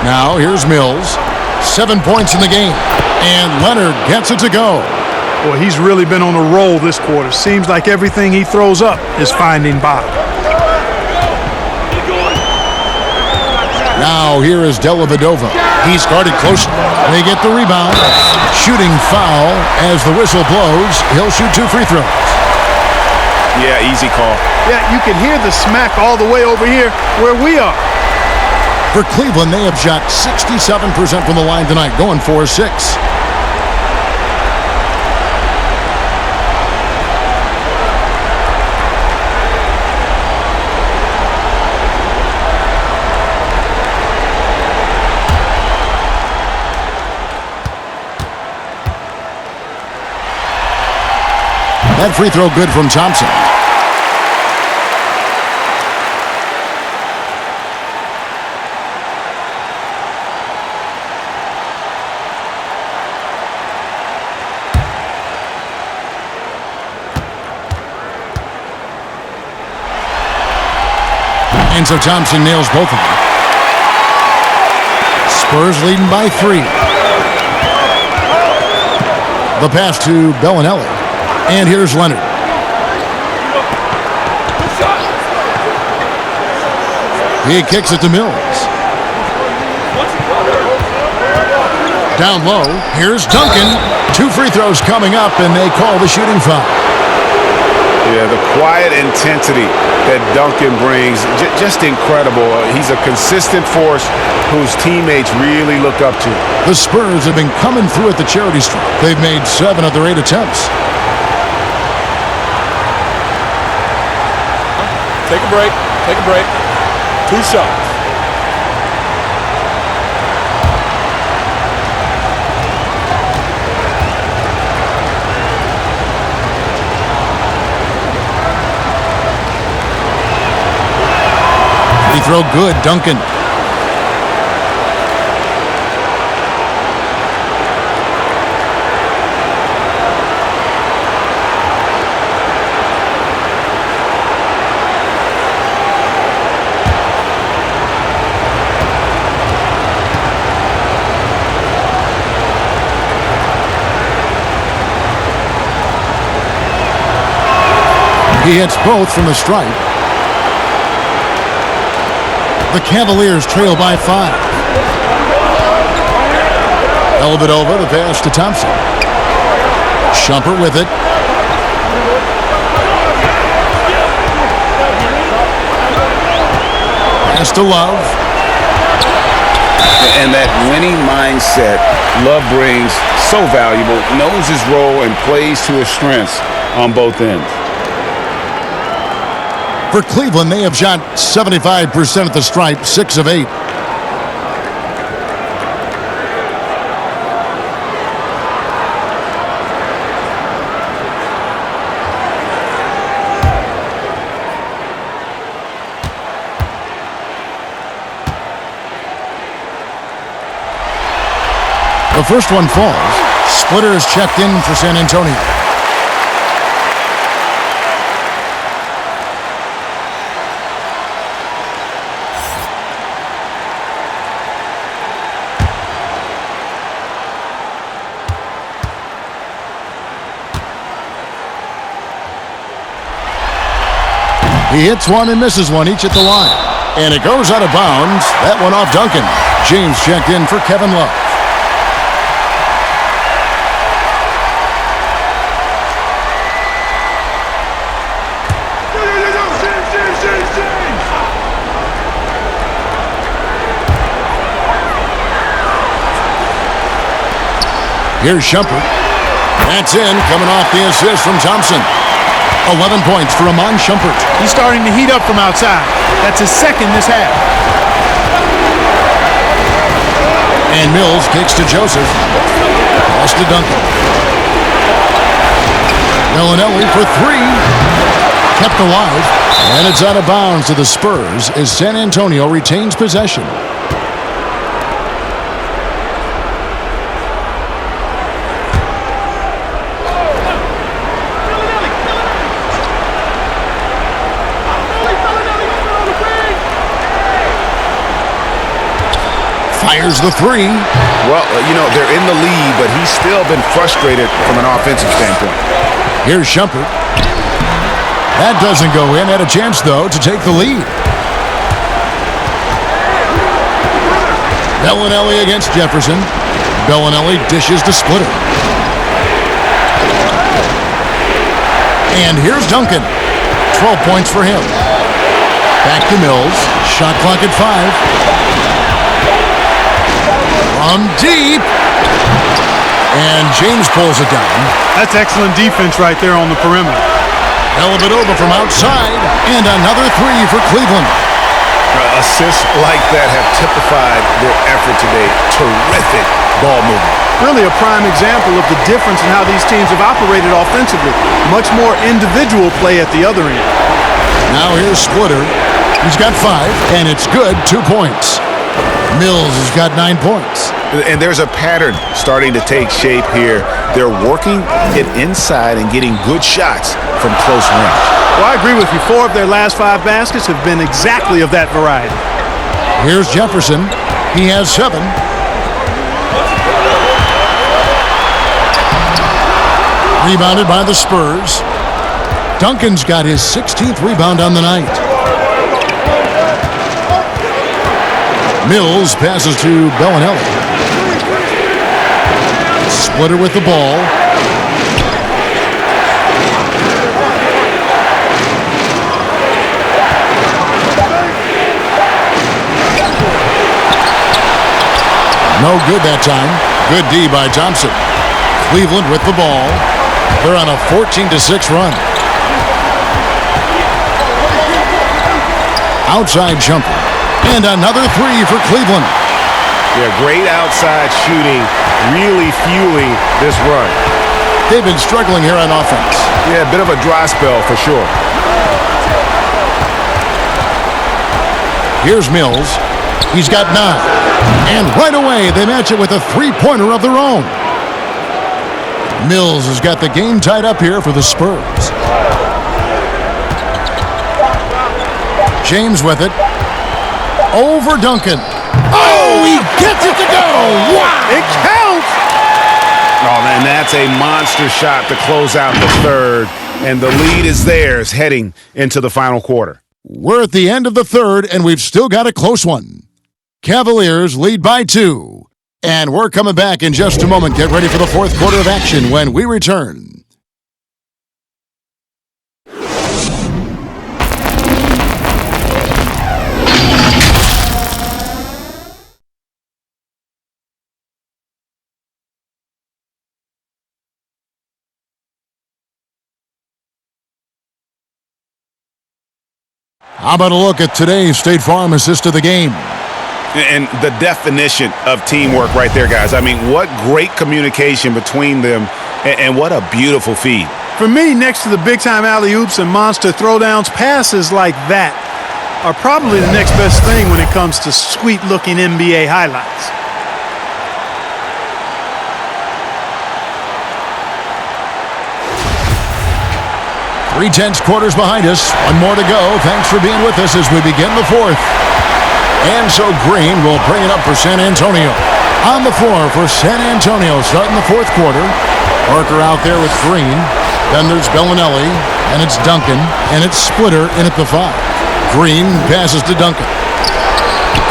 Now here's Mills. 7 points in the game. And Leonard gets it to go. Boy, he's really been on a roll this quarter. Seems like everything he throws up is finding bottom. Now here is Dellavedova. He's guarded closely. They get the rebound. Shooting foul as the whistle blows. He'll shoot 2 free throws. Yeah, easy call. Yeah, you can hear the smack all the way over here where we are. For Cleveland, they have shot 67% from the line tonight, going 4-6. That free throw good from Thompson. And so Thompson nails both of them. Spurs leading by 3. The pass to Bellinelli. And here's Leonard. He kicks it to Mills. Down low, here's Duncan. 2 free throws coming up, and they call the shooting foul. Yeah, the quiet intensity that Duncan brings, just incredible. He's a consistent force whose teammates really look up to. The Spurs have been coming through at the charity stripe. They've made 7 of their 8 attempts. Take a break. Take a break. 2 shots. Free throw good, Duncan. He hits both from the stripe. The Cavaliers trail by 5. Dellavedova, the pass to Thompson. Shumpert with it. Pass to Love. And that winning mindset Love brings, so valuable, knows his role and plays to his strengths on both ends. For Cleveland, they have shot 75% at the stripe, 6 of 8. The first one falls. Splitter is checked in for San Antonio. He hits one and misses one, each at the line. And it goes out of bounds. That one off Duncan. James checked in for Kevin Love. Here's Shumpert. That's in, coming off the assist from Thompson. 11 points for Amon Shumpert. He's starting to heat up from outside. That's his second this half. And Mills kicks to Joseph. Pass to Duncan. Bellinelli for 3. Kept alive. And it's out of bounds to the Spurs as San Antonio retains possession. Fires the three. Well, they're in the lead, but he's still been frustrated from an offensive standpoint. Here's Shumpert. That doesn't go in. Had a chance, though, to take the lead. Bellinelli against Jefferson. Bellinelli dishes to Splitter. And here's Duncan. 12 points for him. Back to Mills. Shot clock at 5. From deep. And James pulls it down. That's excellent defense right there on the perimeter. Dellavedova from outside. And another three for Cleveland. Assists like that have typified their effort today. Terrific ball movement. Really a prime example of the difference in how these teams have operated offensively. Much more individual play at the other end. Now here's Splitter. He's got 5, and it's good. 2 points. Mills has got 9 points. And there's a pattern starting to take shape here. They're working it inside and getting good shots from close range. Well, I agree with you. 4 of their last 5 baskets have been exactly of that variety. Here's Jefferson. He has 7. Rebounded by the Spurs. Duncan's got his 16th rebound on the night. Mills passes to Bellinelli. Splitter with the ball. No good that time. Good D by Thompson. Cleveland with the ball. They're on a 14-6 run. Outside jumper. And another three for Cleveland. Yeah, great outside shooting, really fueling this run. They've been struggling here on offense. Yeah, a bit of a dry spell for sure. Here's Mills. He's got 9. And right away, they match it with a three-pointer of their own. Mills has got the game tied up here for the Spurs. James with it. Over Duncan. Oh, he gets it to go. Wow. It counts. Oh, man, that's a monster shot to close out the third. And the lead is theirs heading into the final quarter. We're at the end of the third, and we've still got a close one. Cavaliers lead by 2. And we're coming back in just a moment. Get ready for the fourth quarter of action when we return. How about a look at today's State Farm assist of the game? And the definition of teamwork right there, guys. I mean, what great communication between them, and what a beautiful feed. For me, next to the big-time alley-oops and monster throwdowns, passes like that are probably the next best thing when it comes to sweet-looking NBA highlights. Three tense quarters behind us. One more to go. Thanks for being with us as we begin the fourth. And so Green will bring it up for San Antonio. On the floor for San Antonio starting the fourth quarter. Parker out there with Green. Then there's Bellinelli, and it's Duncan, and it's Splitter in at the 5. Green passes to Duncan.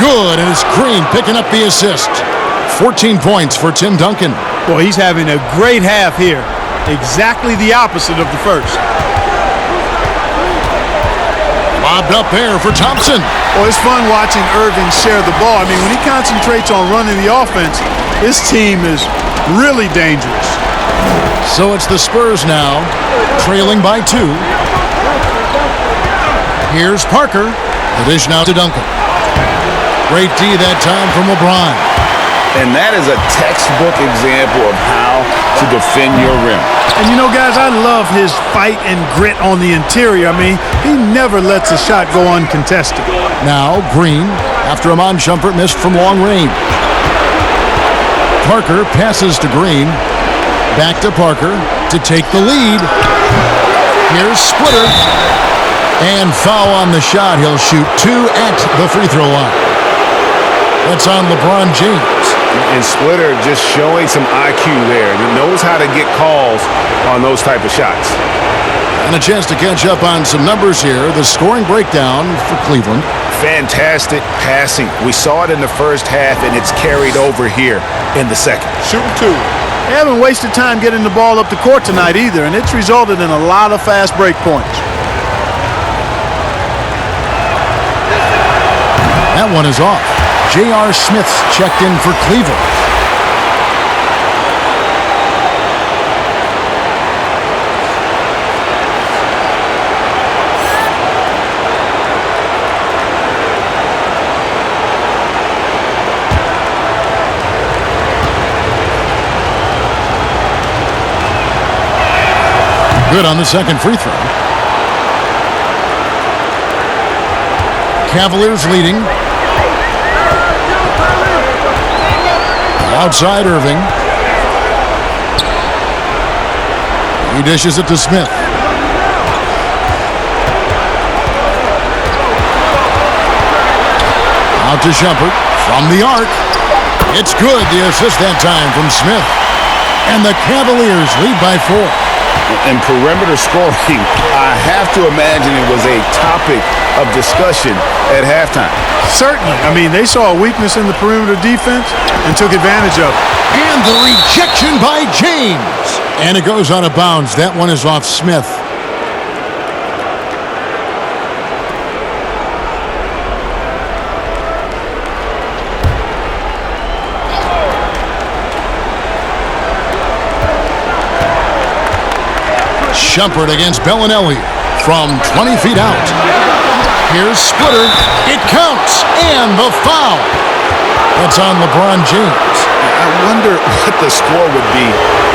Good, and it's Green picking up the assist. 14 points for Tim Duncan. Boy, he's having a great half here. Exactly the opposite of the first. Lobbed up there for Thompson. Well, it's fun watching Irving share the ball. I mean, when he concentrates on running the offense, this team is really dangerous. So it's the Spurs now, trailing by 2. Here's Parker. The dish now to Duncan. Great D that time from LeBron. And that is a textbook example of how to defend your rim. And you know, guys, I love his fight and grit on the interior. I mean, he never lets a shot go uncontested. Now Green, after Amon Shumpert missed from long range. Parker passes to Green. Back to Parker to take the lead. Here's Splitter. And foul on the shot. He'll shoot 2 at the free throw line. That's on LeBron James. And Splitter just showing some IQ there. He knows how to get calls on those type of shots. And a chance to catch up on some numbers here. The scoring breakdown for Cleveland. Fantastic passing. We saw it in the first half, and it's carried over here in the second. Shooting two. They haven't wasted time getting the ball up the court tonight either, and it's resulted in a lot of fast break points. That one is off. J.R. Smith's checked in for Cleveland. Good on the second free throw. Cavaliers leading. Outside Irving. He dishes it to Smith. Out to Shumpert from the arc. It's good. The assist that time from Smith. And the Cavaliers lead by 4. And perimeter scoring, I have to imagine it was a topic of discussion at halftime. Certainly. I mean, they saw a weakness in the perimeter defense and took advantage of it. And the rejection by James. And it goes out of bounds. That one is off Smith. Shumpert against Bellinelli from 20 feet out. Here's Splitter. It counts. And the foul. That's on LeBron James. I wonder what the score would be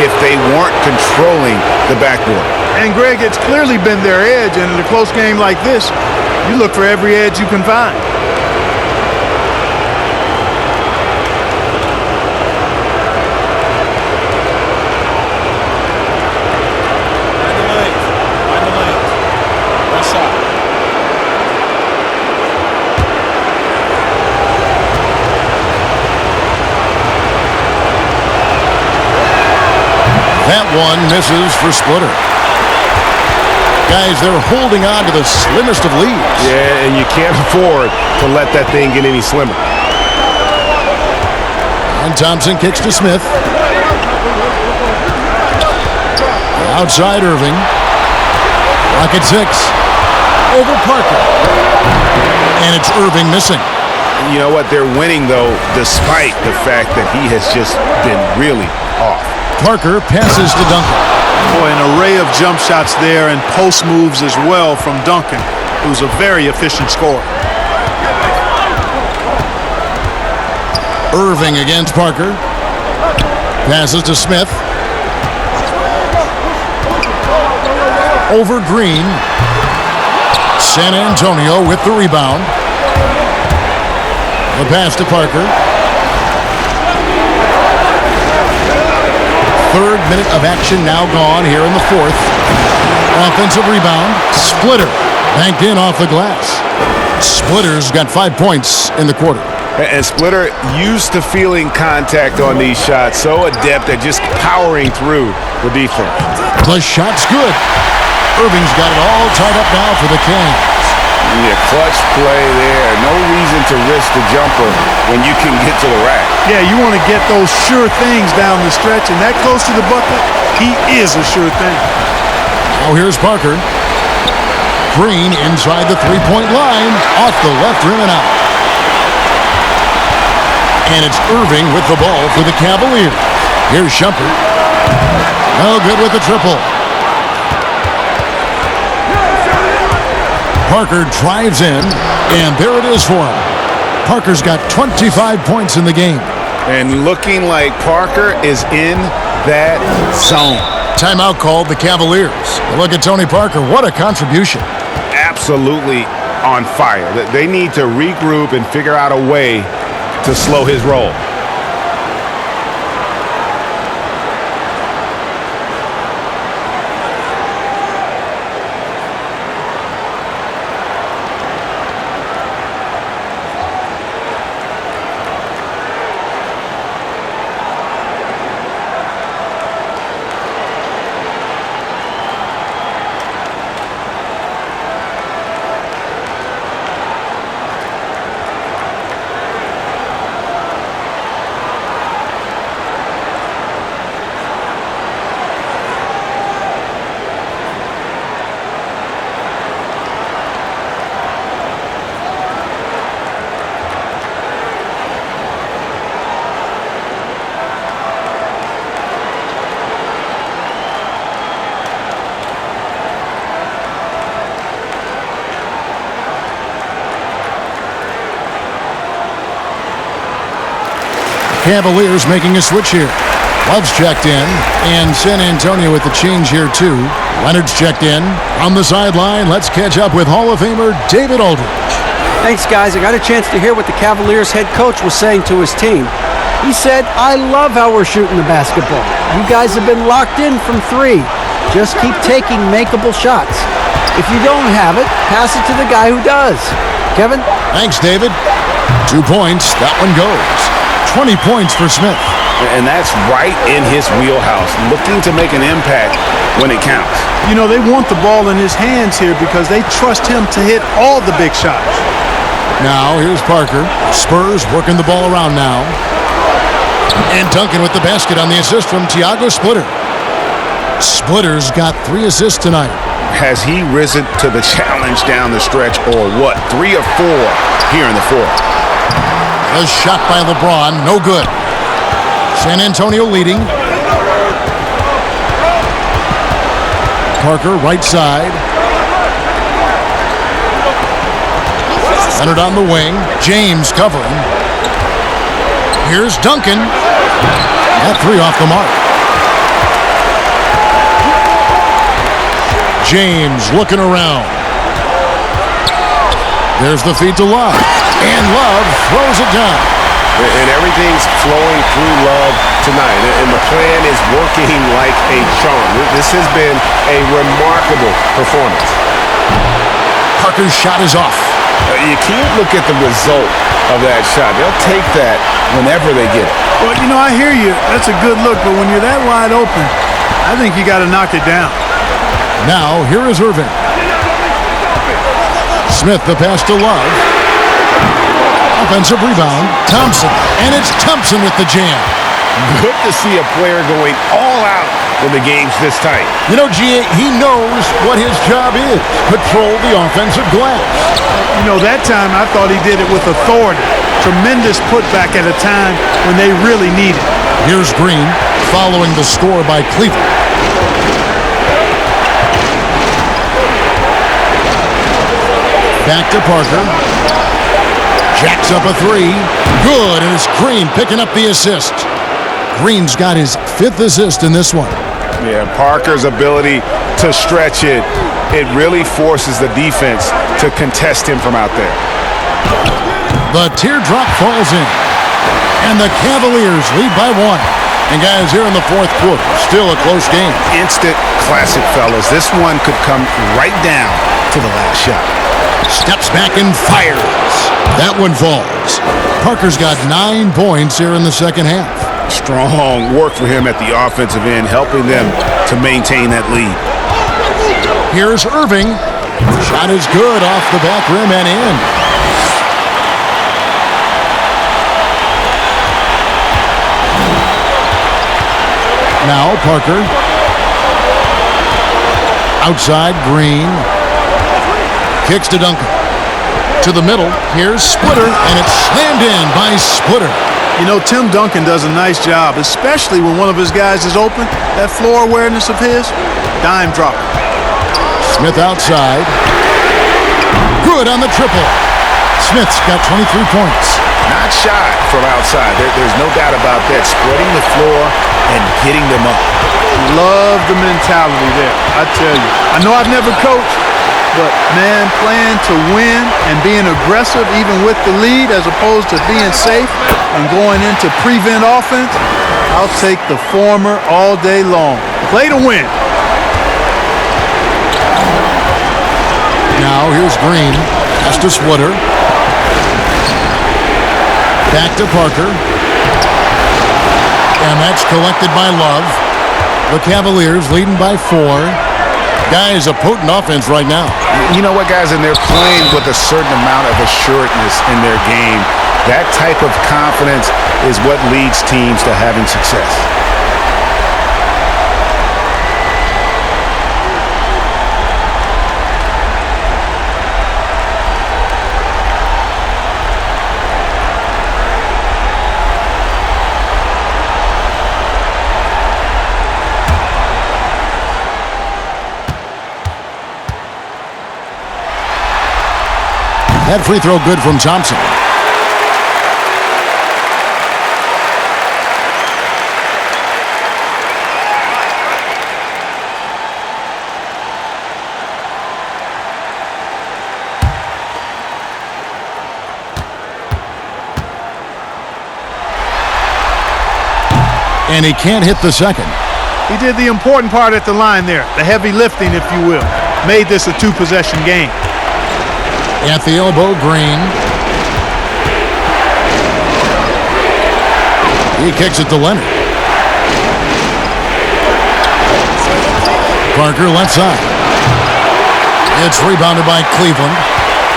if they weren't controlling the backboard. And, Greg, it's clearly been their edge, and in a close game like this, you look for every edge you can find. That one misses for Splitter. Guys, they're holding on to the slimmest of leads. Yeah, and you can't afford to let that thing get any slimmer. And Thompson kicks to Smith. Outside Irving. Rocket 6. Over Parker. And it's Irving missing. You know what? They're winning, though, despite the fact that he has just been really off. Parker passes to Duncan. Boy, an array of jump shots there and post moves as well from Duncan, who's a very efficient scorer. Irving against Parker. Passes to Smith. Over Green. San Antonio with the rebound. The pass to Parker. Third minute of action now gone here in the fourth. Offensive rebound. Splitter banked in off the glass. Splitter's got 5 points in the quarter. And Splitter used to feeling contact on these shots, so adept at just powering through the defense. The shot's good. Irving's got it all tied up now for the Kings. Yeah, clutch play there. No reason to risk the jumper when you can get to the rack. Yeah, you want to get those sure things down the stretch, and that close to the bucket, he is a sure thing. Now here's Parker. Green inside the three-point line, off the left rim and out. And it's Irving with the ball for the Cavaliers. Here's Shumpert. No good with the triple. Parker drives in, and there it is for him. Parker's got 25 points in the game. And looking like Parker is in that zone. Timeout called the Cavaliers. Look at Tony Parker. What a contribution. Absolutely on fire. They need to regroup and figure out a way to slow his roll. Cavaliers making a switch here. Love's checked in, and San Antonio with the change here too. Leonard's checked in. On the sideline, let's catch up with Hall of Famer David Aldridge. Thanks, guys. I got a chance to hear what the Cavaliers head coach was saying to his team. He said, "I love how we're shooting the basketball. You guys have been locked in from 3. Just keep taking makeable shots. If you don't have it, pass it to the guy who does." Kevin? Thanks, David. 2 points. That one goes. 20 points for Smith. And that's right in his wheelhouse, looking to make an impact when it counts. You know, they want the ball in his hands here because they trust him to hit all the big shots. Now, here's Parker. Spurs working the ball around now. And Duncan with the basket on the assist from Tiago Splitter. Splitter's got 3 assists tonight. Has he risen to the challenge down the stretch, or what? 3 of 4 here in the fourth. A shot by LeBron, no good. San Antonio leading. Parker, right side. Leonard on the wing. James covering. Here's Duncan. That 3 off the mark. James looking around. There's the feed to Love. And Love throws it down. And everything's flowing through Love tonight. And the plan is working like a charm. This has been a remarkable performance. Parker's shot is off. You can't look at the result of that shot. They'll take that whenever they get it. Well, you know, I hear you. That's a good look, but when you're that wide open, I think you got to knock it down. Now, here is Irving. Smith, the pass to Love. Offensive rebound. Thompson. And it's Thompson with the jam. Good to see a player going all out when the game's this tight. You know, G.A., he knows what his job is. Control the offensive glass. You know, that time I thought he did it with authority. Tremendous putback at a time when they really need it. Here's Green following the score by Cleveland. Back to Parker. Jacks up a 3. Good, and it's Green picking up the assist. Green's got his 5th assist in this one. Yeah, Parker's ability to stretch it, it really forces the defense to contest him from out there. The teardrop falls in, and the Cavaliers lead by 1. And guys, here in the fourth quarter, still a close game. Instant classic, fellas. This one could come right down to the last shot. Steps back and fires. That one falls. Parker's got 9 points here in the second half. Strong work for him at the offensive end, helping them to maintain that lead. Here's Irving. Shot is good off the back rim and in. Now Parker. Outside, Green. Kicks to Duncan. To the middle. Here's Splitter, and it's slammed in by Splitter. You know, Tim Duncan does a nice job, especially when one of his guys is open. That floor awareness of his, dime dropper. Smith outside. Good on the triple. Smith's got 23 points. Not shy from outside. There's no doubt about that. Spreading the floor and getting them up. Love the mentality there, I tell you. I know I've never coached, but, man, playing to win and being aggressive even with the lead as opposed to being safe and going into prevent offense, I'll take the former all day long. Play to win. Now here's Green. Pass to Splitter. Back to Parker. And that's collected by Love. The Cavaliers leading by 4. Guys, a potent offense right now. You know what, guys? And they're playing with a certain amount of assuredness in their game. That type of confidence is what leads teams to having success. That free throw good from Thompson. And he can't hit the second. He did the important part at the line there, the heavy lifting, if you will. Made this a two-possession game. At the elbow, Green. He kicks it to Leonard. Parker left side. It's rebounded by Cleveland.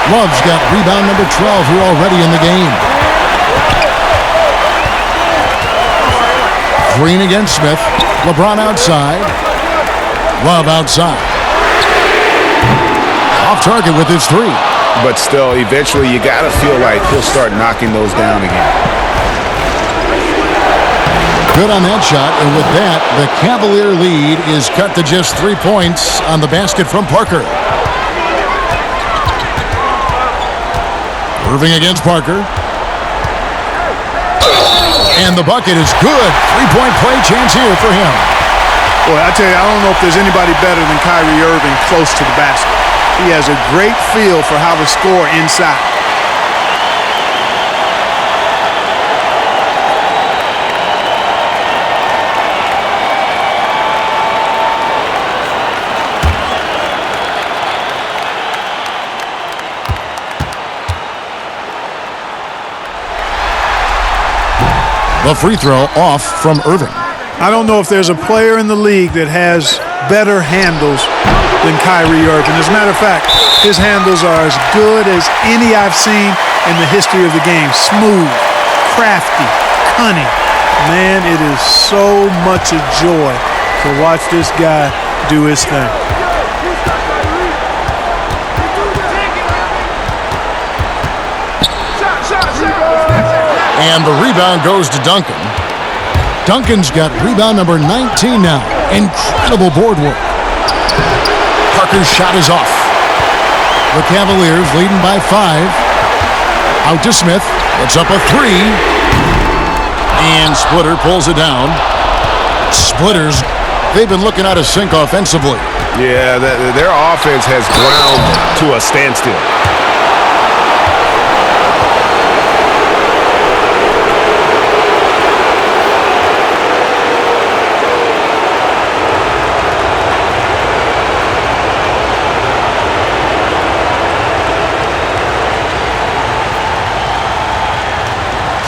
Love's got rebound number 12 here already in the game. Green against Smith. LeBron outside. Love outside. Off target with his three. But still, eventually you got to feel like he'll start knocking those down again. Good on that shot, and with that, the Cavalier lead is cut to just 3 points on the basket from Parker. Irving against Parker. And the bucket is good. 3-point play chance here for him. Boy, I tell you, I don't know if there's anybody better than Kyrie Irving close to the basket. He has a great feel for how to score inside. The free throw off from Irving. I don't know if there's a player in the league that has better handles than Kyrie Irving. As a matter of fact, his handles are as good as any I've seen in the history of the game. Smooth, crafty, cunning. Man, it is so much a joy to watch this guy do his thing. And the rebound goes to Duncan. Duncan's got rebound number 19 now. Incredible board work. Parker's shot is off. The Cavaliers leading by 5. Out to Smith. It's up a 3. And Splitter pulls it down. Splitters, they've been looking out of sync offensively. Yeah, their offense has ground to a standstill.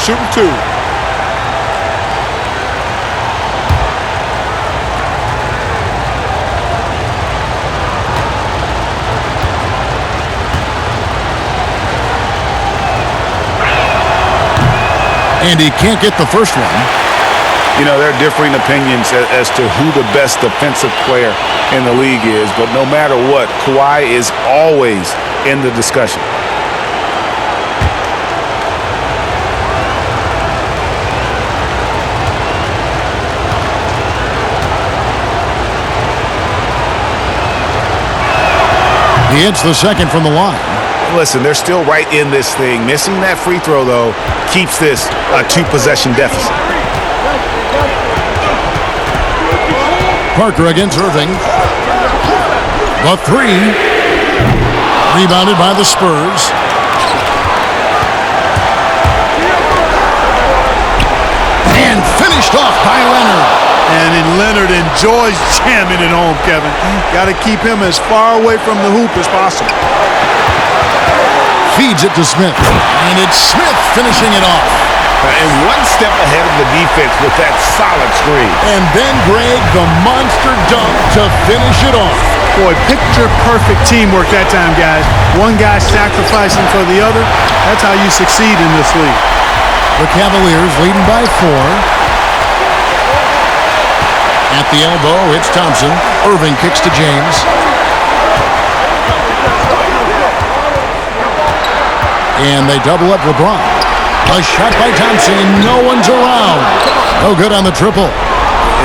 Shooting 2. And he can't get the first one. You know, there are differing opinions as to who the best defensive player in the league is, but no matter what, Kawhi is always in the discussion. He hits the second from the line. Listen, they're still right in this thing. Missing that free throw, though, keeps this a 2-possession deficit. Parker against Irving. The 3. Rebounded by the Spurs. And finished off by Leonard. And Leonard enjoys jamming it home, Kevin. Got to keep him as far away from the hoop as possible. Feeds it to Smith. And it's Smith finishing it off. And one step ahead of the defense with that solid screen. And then Greg, the monster dunk to finish it off. Boy, picture-perfect teamwork that time, guys. One guy sacrificing for the other. That's how you succeed in this league. The Cavaliers leading by 4. At the elbow, it's Thompson. Irving kicks to James. And they double up LeBron. A shot by Thompson, and no one's around. No good on the triple.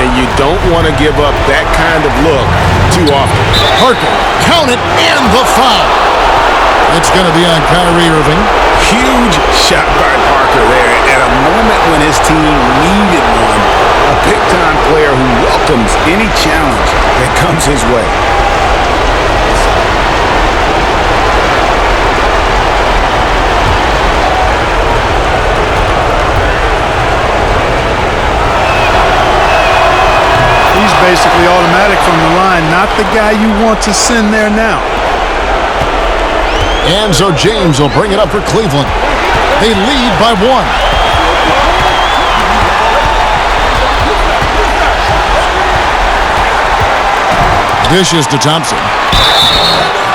And you don't want to give up that kind of look too often. Parker, count it, and the foul. It's going to be on Kyrie Irving. Huge shot by Parker there at a moment when his team needed one. A big-time player who welcomes any challenge that comes his way. probably automatic from the line. Not the guy you want to send there now. And so James will bring it up for Cleveland. They lead by 1. Dishes to Thompson.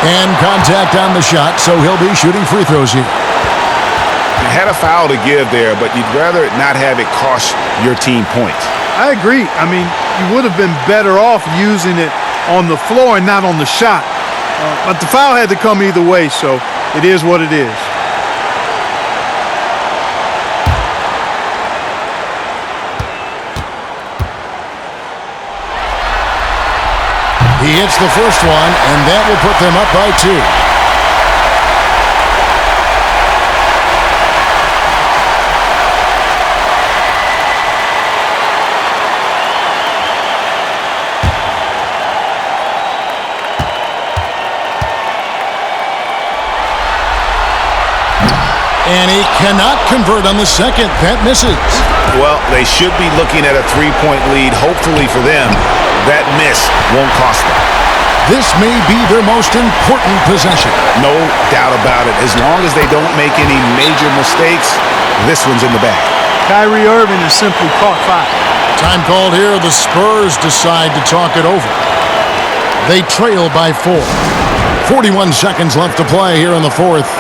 And contact on the shot, so he'll be shooting free throws here. You had a foul to give there, but you'd rather not have it cost your team points. I agree. I mean, you would have been better off using it on the floor and not on the shot. But the foul had to come either way, so it is what it is. He hits the first one, and that will put them up by 2. And he cannot convert on the second. That misses. Well, they should be looking at a 3-point lead. Hopefully for them, that miss won't cost them. This may be their most important possession. No doubt about it. As long as they don't make any major mistakes, this one's in the bag. Kyrie Irving has simply caught fire. Time called here. The Spurs decide to talk it over. They trail by 4. 41 seconds left to play here in the fourth.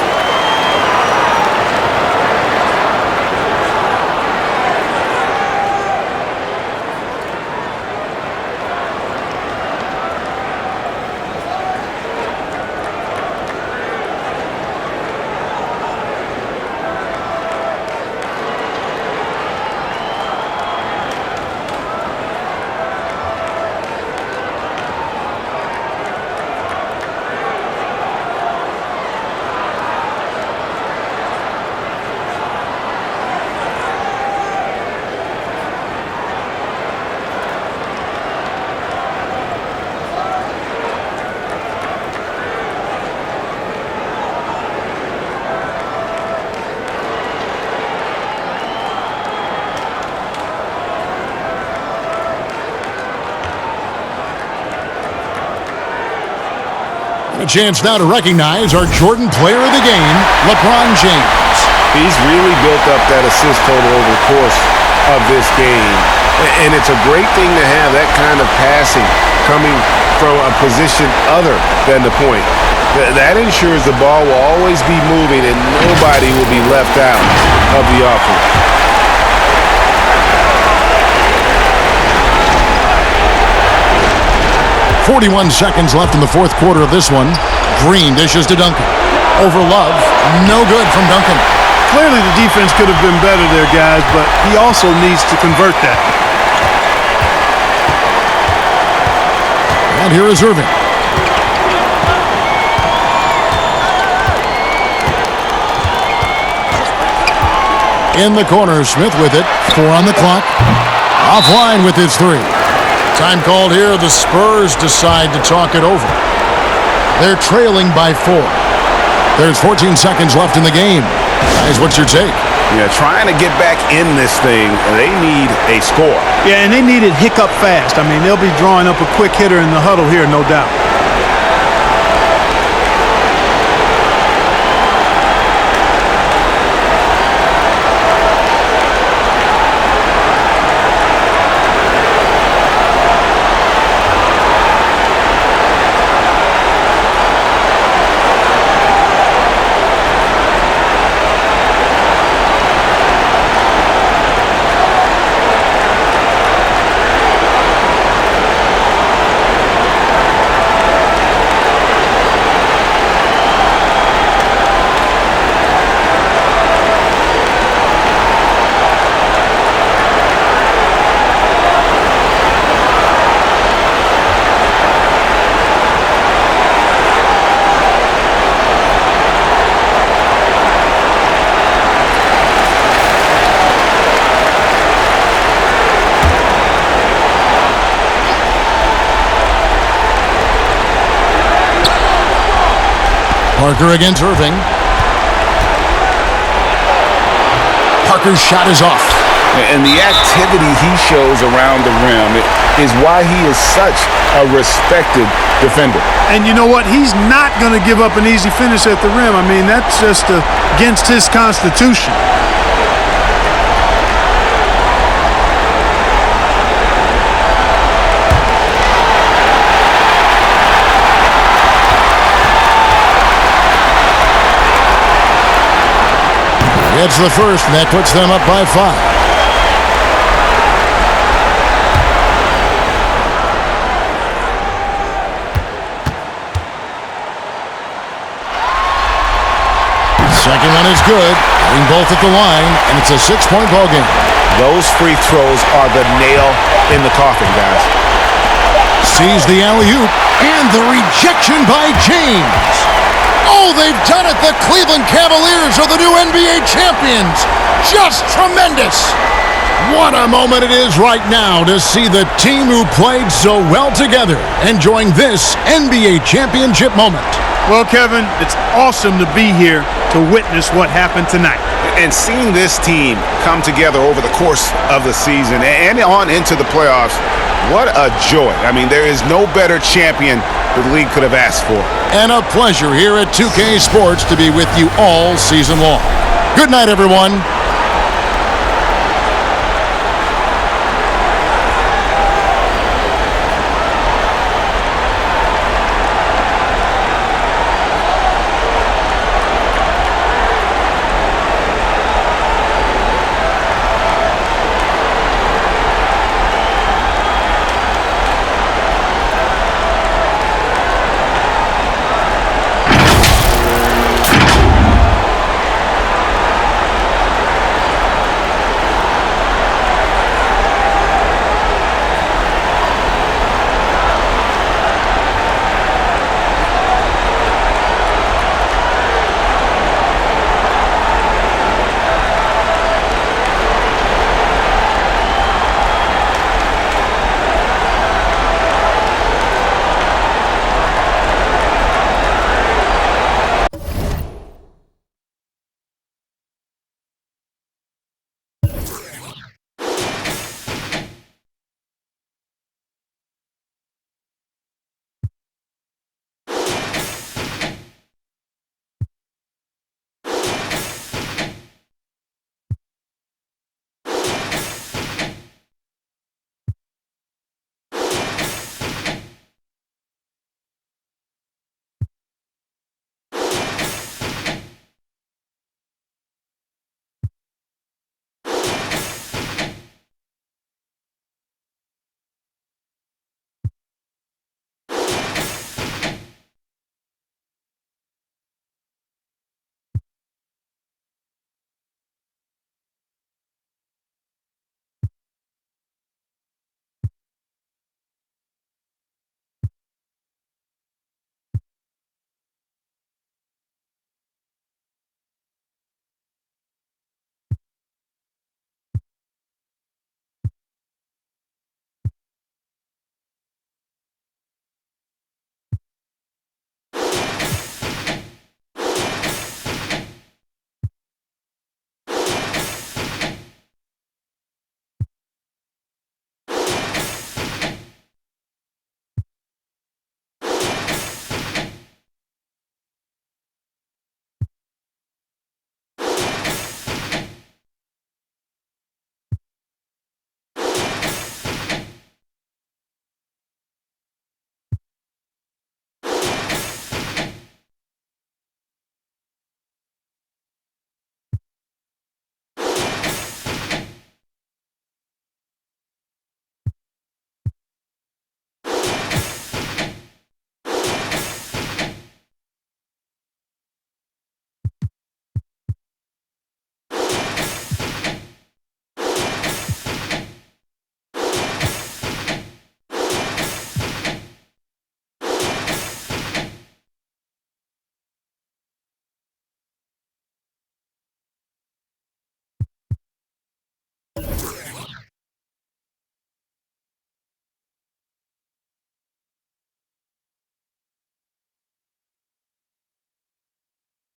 A chance now to recognize our Jordan player of the game, LeBron James. He's really built up that assist total over the course of this game. And it's a great thing to have that kind of passing coming from a position other than the point. That ensures the ball will always be moving and nobody will be left out of the offense. 41 seconds left in the fourth quarter of this one. Green dishes to Duncan. Over Love. No good from Duncan. Clearly the defense could have been better there, guys, but he also needs to convert that. And here is Irving. In the corner, Smith with it. 4 on the clock. Offline with his 3. Time called here. The Spurs decide to talk it over. They're trailing by 4. There's 14 seconds left in the game. Guys, what's your take? Yeah, trying to get back in this thing, they need a score. Yeah, and they need it hiccup fast. I mean, they'll be drawing up a quick hitter in the huddle here, no doubt. Parker against Irving. Parker's shot is off. And the activity he shows around the rim is why he is such a respected defender. And you know what? He's not going to give up an easy finish at the rim. I mean, that's just against his constitution. It's the first, and that puts them up by 5. Second one is good, hitting both at the line, and it's a 6-point ball game. Those free throws are the nail in the coffin, guys. Sees the alley-oop, and the rejection by James. Oh, they've done it! The Cleveland Cavaliers are the new NBA champions! Just tremendous! What a moment it is right now to see the team who played so well together enjoying this NBA championship moment. Well, Kevin, it's awesome to be here to witness what happened tonight. And seeing this team come together over the course of the season and on into the playoffs, what a joy. I mean, there is no better champion the league could have asked for. And a pleasure here at 2K Sports to be with you all season long. Good night, everyone.